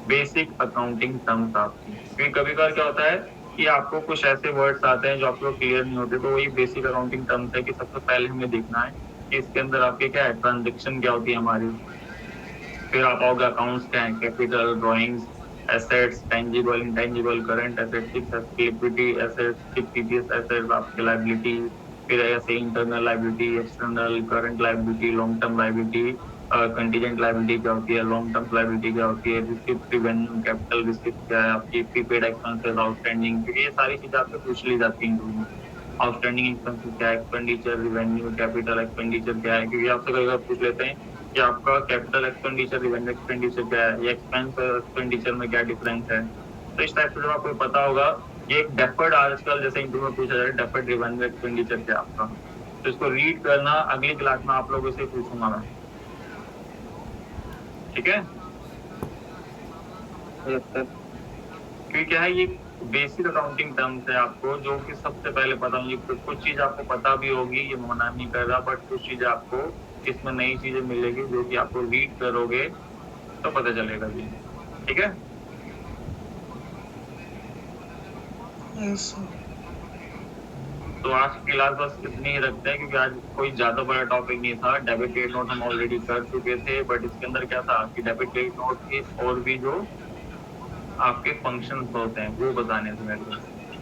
S1: बेसिक अकाउंटिंग टर्म्स आपकी। क्योंकि कभी कभार क्या होता है कि आपको कुछ ऐसे वर्ड्स आते हैं जो आपको क्लियर नहीं होते, तो वही बेसिक अकाउंटिंग टर्म्स है कि सबसे पहले हमें देखना है कि इसके अंदर आपके क्या है, ट्रांजेक्शन क्या होती है हमारी। फिर आप आओगे अकाउंट्स क्या है, capital, drawings, assets, tangible, intangible, current assets, liquidity assets, TPS assets, आपके लायबिलिटी, फिर ऐसे internal liability, external, current liability, long term liability, contingent liability क्या होती है, लॉन्ग टर्म लायबिलिटी क्या होती है, रिसिप्ट, रेवेन्यू, कैपिटल रिसिप्ट क्या है आपकी, प्रीपेड एक्सपेंसेस, आउटस्टैंडिंग, ये सारी चीजें आपसे पूछ ली जाती हैं। आउटस्टैंडिंग एक्सपेंसेस क्या है, एक्सपेंडिचर, रेवेन्यू, कैपिटल एक्सपेंडिचर क्या है, क्योंकि आपसे कई बार पूछ लेते हैं कि आपका कैपिटल एक्सपेंडिचर, रिवेन्यू एक्सपेंडिचर क्या है, या एक्सपेंस एक्सपेंडिचर में क्या डिफरेंस है। तो इस टाइप से जब आपको पता होगा, ये एक डेफर्ड आजकल जैसे इंटरव्यू में पूछा जाए डेफर्ड रिवेन्यू एक्सपेंडिचर क्या है आपका, तो इसको रीड करना, अगली क्लास में आप लोगों से पूछूंगा मैं, ठीक है। क्योंकि क्या है ये बेसिक अकाउंटिंग टर्म्स है आपको जो कि सबसे पहले पता होंगी। कुछ चीज आपको पता भी होगी, ये मना नहीं कर रहा, बट कुछ चीज आपको इसमें नई चीजें मिलेगी जो कि आपको रीड करोगे तो पता चलेगा जी, ठीक है। तो आज की क्लास बस इतनी ही रखते हैं क्योंकि आज कोई ज्यादा बड़ा टॉपिक नहीं था। डेबिट क्रेडिट नोट हम ऑलरेडी कर चुके थे, बट इसके अंदर क्या था कि डेबिट क्रेडिट नोट के और भी जो आपके फंक्शंस होते हैं वो बताने थे मेरे को,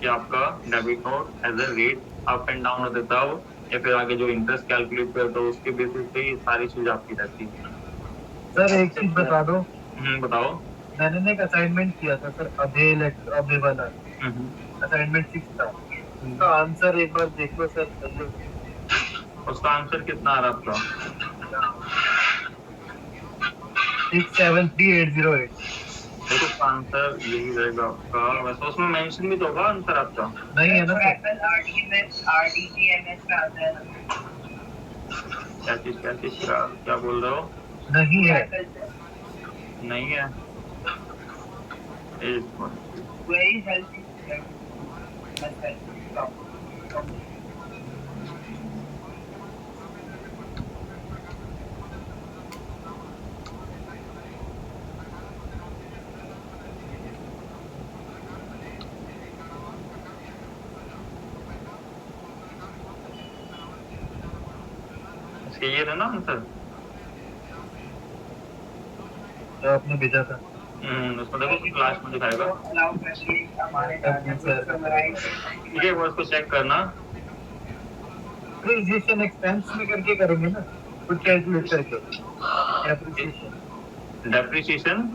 S1: कि आपका debit note as a rate up and down हो देता हो या फिर आगे जो इंटरेस्ट कैलकुलेट करते हो उसके बेसिस पे ये सारी चीज आपकी रहती है।
S3: सर एक चीज बता दो,
S1: बताओ।
S3: मैंने ना एक असाइनमेंट किया था सर, अभे वाला असाइनमेंट 6 था, उसका आंसर एक बार देखो सर।
S1: उसका आंसर कितना आ रहा आपका?
S3: 673808।
S1: देखो उसका आंसर यही रहेगा आपका। वैसे उसमें मेंशन भी तो होगा आंसर आपका,
S3: नहीं है ना सर?
S1: क्या चीज क्या बोल रहे हो?
S3: नहीं है,
S1: नहीं है। ये था ना आंसर
S3: जो आपने भेजा था।
S1: उसको देखो क्लास में दिखाएगा, ठीक है, वो इसको चेक करना।
S3: एक्सपेंस में करके करेंगे ना? कुछ कैलकुलेट करके
S1: डेप्रिसिएशन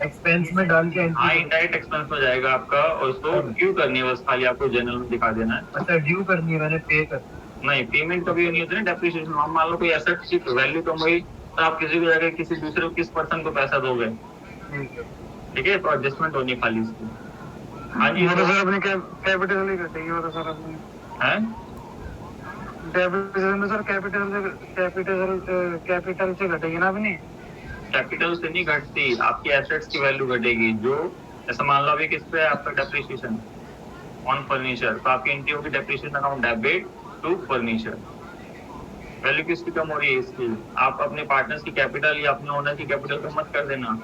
S3: एक्सपेंस में डाल के
S1: हाँ
S3: एंट्री।
S1: इनडायरेक्ट एक्सपेंस में जाएगा आपका, और उसको ड्यू करनी है, बस खाली आपको जनरल में दिखा देना है।
S3: अच्छा ड्यू करनी है, मैंने पे कर।
S1: नहीं पेमेंट कभी नहीं होती ना डेप्रिसिएशन। हम मान लो कोई एसेट की वैल्यू कम हुई तो आप किसी को जाकर किसी दूसरे को किस पर्सन को पैसा दोगे,
S3: ठीक है।
S1: ठीक है, तो एडजस्टमेंट होनी है खाली इसकी। हाँ जी
S2: वो तो सर अपने कैपिटल नहीं कटेगी, वो तो सर अपने
S1: है
S2: डेबिट में सर कैपिटल से घटेगी ना अपनी।
S1: कैपिटल से नहीं घटती, आपकी एसेट्स की वैल्यू घटेगी। जो जैसे मान लो अभी किस पे है आपका डेप्रिसिएशन ऑन फर्नीचर, तो आपकी एंट्री होगी depreciation account debit to furniture. Value किसकी कम हो रही है इसकी, आप अपने पार्टनर्स की कैपिटल या अपने ओनर की कैपिटल को मत कर देना।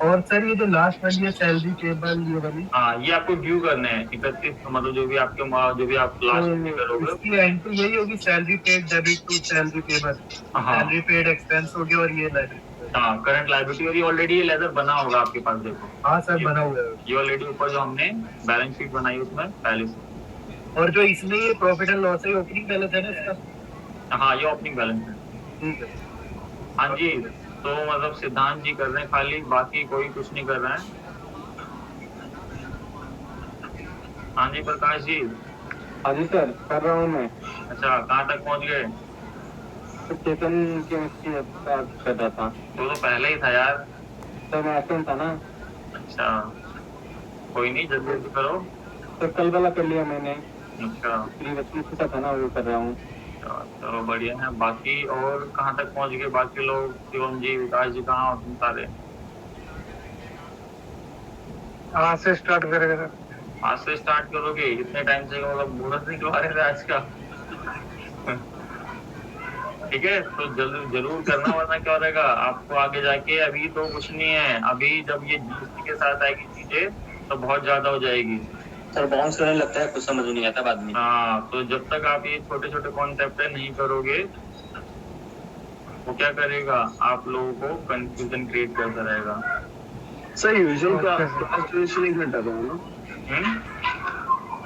S3: और सर ये जो लास्ट वाली है सैलरी टेबल ये वाली,
S1: हाँ ये आपको ड्यू करने हैं 31, मतलब जो भी आप लास्ट में करोगे
S3: इसकी एंट्री यही होगी, salary paid debit to salary payable,
S1: हाँ
S3: सैलरी पेड एक्सपेंस हो गया और ये लाइबिलिटी।
S1: हाँ करंट लायबिलिटी, और ये ऑलरेडी ये लेजर बना होगा आपके पास, देखो
S3: हाँ सर बना हुआ है।
S1: ये ऑलरेडी ऊपर जो हमने बैलेंस शीट बनाई उसमें पहले से।
S3: और जो इसमें ये प्रॉफिट एंड लॉस है ओपनिंग बैलेंस है ना इसका।
S1: हाँ ये ओपनिंग बैलेंस है।
S3: ठीक है।
S1: हाँ जी, तो मतलब सिद्धांत जी कर रहे हैं खाली, बाकी कोई कुछ नहीं कर रहा है। हाँ जी प्रकाश जी।
S2: हाँ जी सर कर रहा हूँ मैं।
S1: अच्छा कहाँ तक पहुँच गए?
S2: तो चेतन केमिस्ट्री बात कर रहा था।
S1: तो पहले ही था यार।
S2: तो मैं एबसेंट था ना।
S1: अच्छा कोई नहीं, जल्दी जल्दी करो।
S2: तो कल वाला कर लिया मैंने,
S1: अच्छा
S2: प्रीवियसली था ना वो कर रहा हूँ।
S1: चलो बढ़िया है। बाकी और कहाँ तक पहुँच गए बाकी लोग? शिवम जी, विकास जी कहाँ हो तुम सारे?
S2: आज से स्टार्ट करेगा सर।
S1: आज से स्टार्ट करोगे? इतने टाइम से मतलब बोनस नहीं करवा रहे थे आज का? ठीक है, तो जरूर करना, वरना क्या रहेगा आपको आगे जाके। अभी तो कुछ नहीं है, अभी जब ये जीएसटी के साथ आएगी चीजें तो बहुत ज्यादा हो जाएगी
S2: सर। बाउंस करने लगता है, कुछ समझ नहीं आता बाद में।
S1: हाँ, तो जब तक आप ये छोटे छोटे कॉन्सेप्ट नहीं करोगे वो क्या करेगा, आप लोगों को कंफ्यूजन क्रिएट करता रहेगा।
S6: सर यूजुअल क्लास ड्यूरेशन 1 घंटा था ना?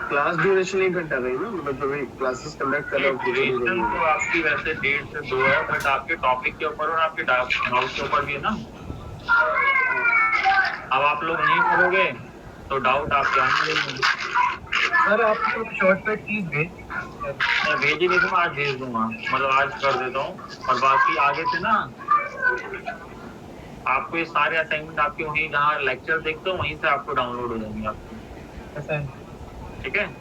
S6: क्लास ड्यूरेशन 1 घंटा रही ना, मतलब जो भी क्लासेस कंडक्ट कर रहे हो
S1: ड्यूरेशन तो आपकी वैसे 1.5 से 2 है, बट आपके टॉपिक के ऊपर और आपके डाउट के ऊपर भी है ना। अब आप लोग नहीं करोगे तो डाउट आपके आने लगेंगे।
S3: सर आपको शॉर्टकट कीज भेज,
S1: मैं भेज ही नहीं दूंगा, आज भेज दूंगा, मतलब आज कर देता हूँ। और बाकी आगे से ना आपको ये सारे असाइनमेंट आपके वहीं जहाँ लेक्चर देखते हो वहीं से आपको डाउनलोड हो जाएंगे आपके,
S3: ऐसा है।
S1: ठीक है।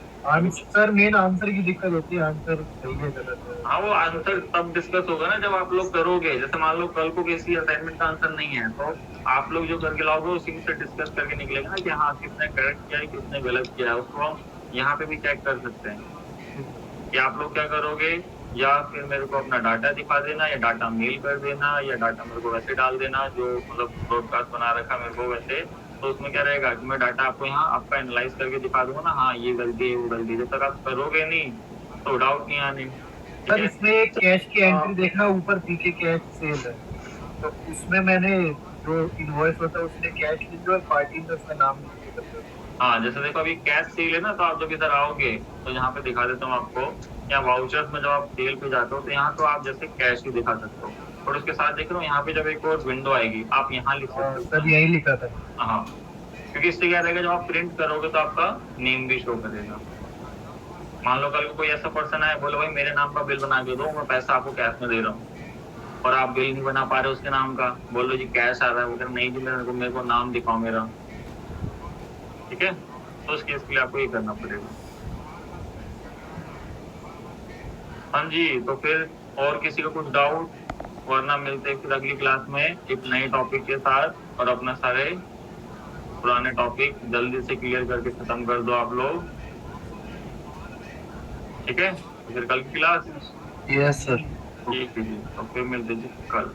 S3: सर मेन आंसर की दिक्कत होती है, आंसर सही है गलत है।
S1: हाँ वो आंसर तब डिस्कस होगा ना जब आप लोग करोगे। जैसे मान लो कल को किसी असाइनमेंट का आंसर नहीं है तो आप लोग जो करके लाओगे उसी से डिस्कस करके निकलेगा ना कि हाँ किसने करेक्ट किया है किसने गलत किया है। उसको हम यहाँ पे भी चेक कर सकते हैं कि आप लोग क्या करोगे, या फिर मेरे को अपना डाटा दिखा देना, या डाटा मेल कर देना, या डाटा मेरे को वैसे डाल देना जो मतलब ब्रॉडकास्ट बना रखा मेरे को वैसे। तो उसमें क्या रहेगा कि मैं डाटा आपको यहाँ आपका एनालाइज करके दिखा दूंगा ना, हाँ ये गलती है वो गलती है। जब तक आप करोगे नहीं तो डाउट नहीं आने।
S3: सर इसमें एक कैश की एंट्री देखना, ऊपर पीछे कैश सेल है, तो उसमें मैंने जो इनवॉइस होता है उसमें कैश लिख और पार्टी में उसमें नाम लिख के।
S1: हाँ जैसे देखो अभी कैश सेल है ना, तो आप जब इधर आओगे तो यहाँ पे दिखा देता हूँ आपको। या वाउचर्स में जब आप सेल पे जाते हो तो यहाँ तो आप जैसे कैश ही दिखा सकते हो, और उसके साथ देख रहे हो यहाँ पे जब एक और विंडो आएगी आप यहाँ लिख सकते हो।
S3: सर यही लिखा था।
S1: हाँ क्योंकि इससे क्या रहेगा, जब आप प्रिंट करोगे तो आपका नेम भी शो करेगा। मान लो कल को कोई ऐसा पर्सन है बोलो भाई मेरे नाम का बिल बना के दो, मैं पैसा आपको कैश में दे रहा हूँ, और आप बिल नहीं बना पा रहे उसके नाम का, बोल लो जी कैश आ रहा है, वो नहीं जी मेरे को नाम दिखाओ मेरा, ठीक है। तो उस केस के लिए आपको ये करना पड़ेगा। हाँ जी, तो फिर और किसी का कुछ डाउट, वरना मिलते हैं फिर अगली क्लास में एक नए टॉपिक के साथ, और अपना सारे पुराने टॉपिक जल्दी से क्लियर करके खत्म कर दो आप लोग, ठीक है। फिर कल की क्लास
S3: यस सर।
S1: ठीक है जी, तो फिर मिलते जी कल।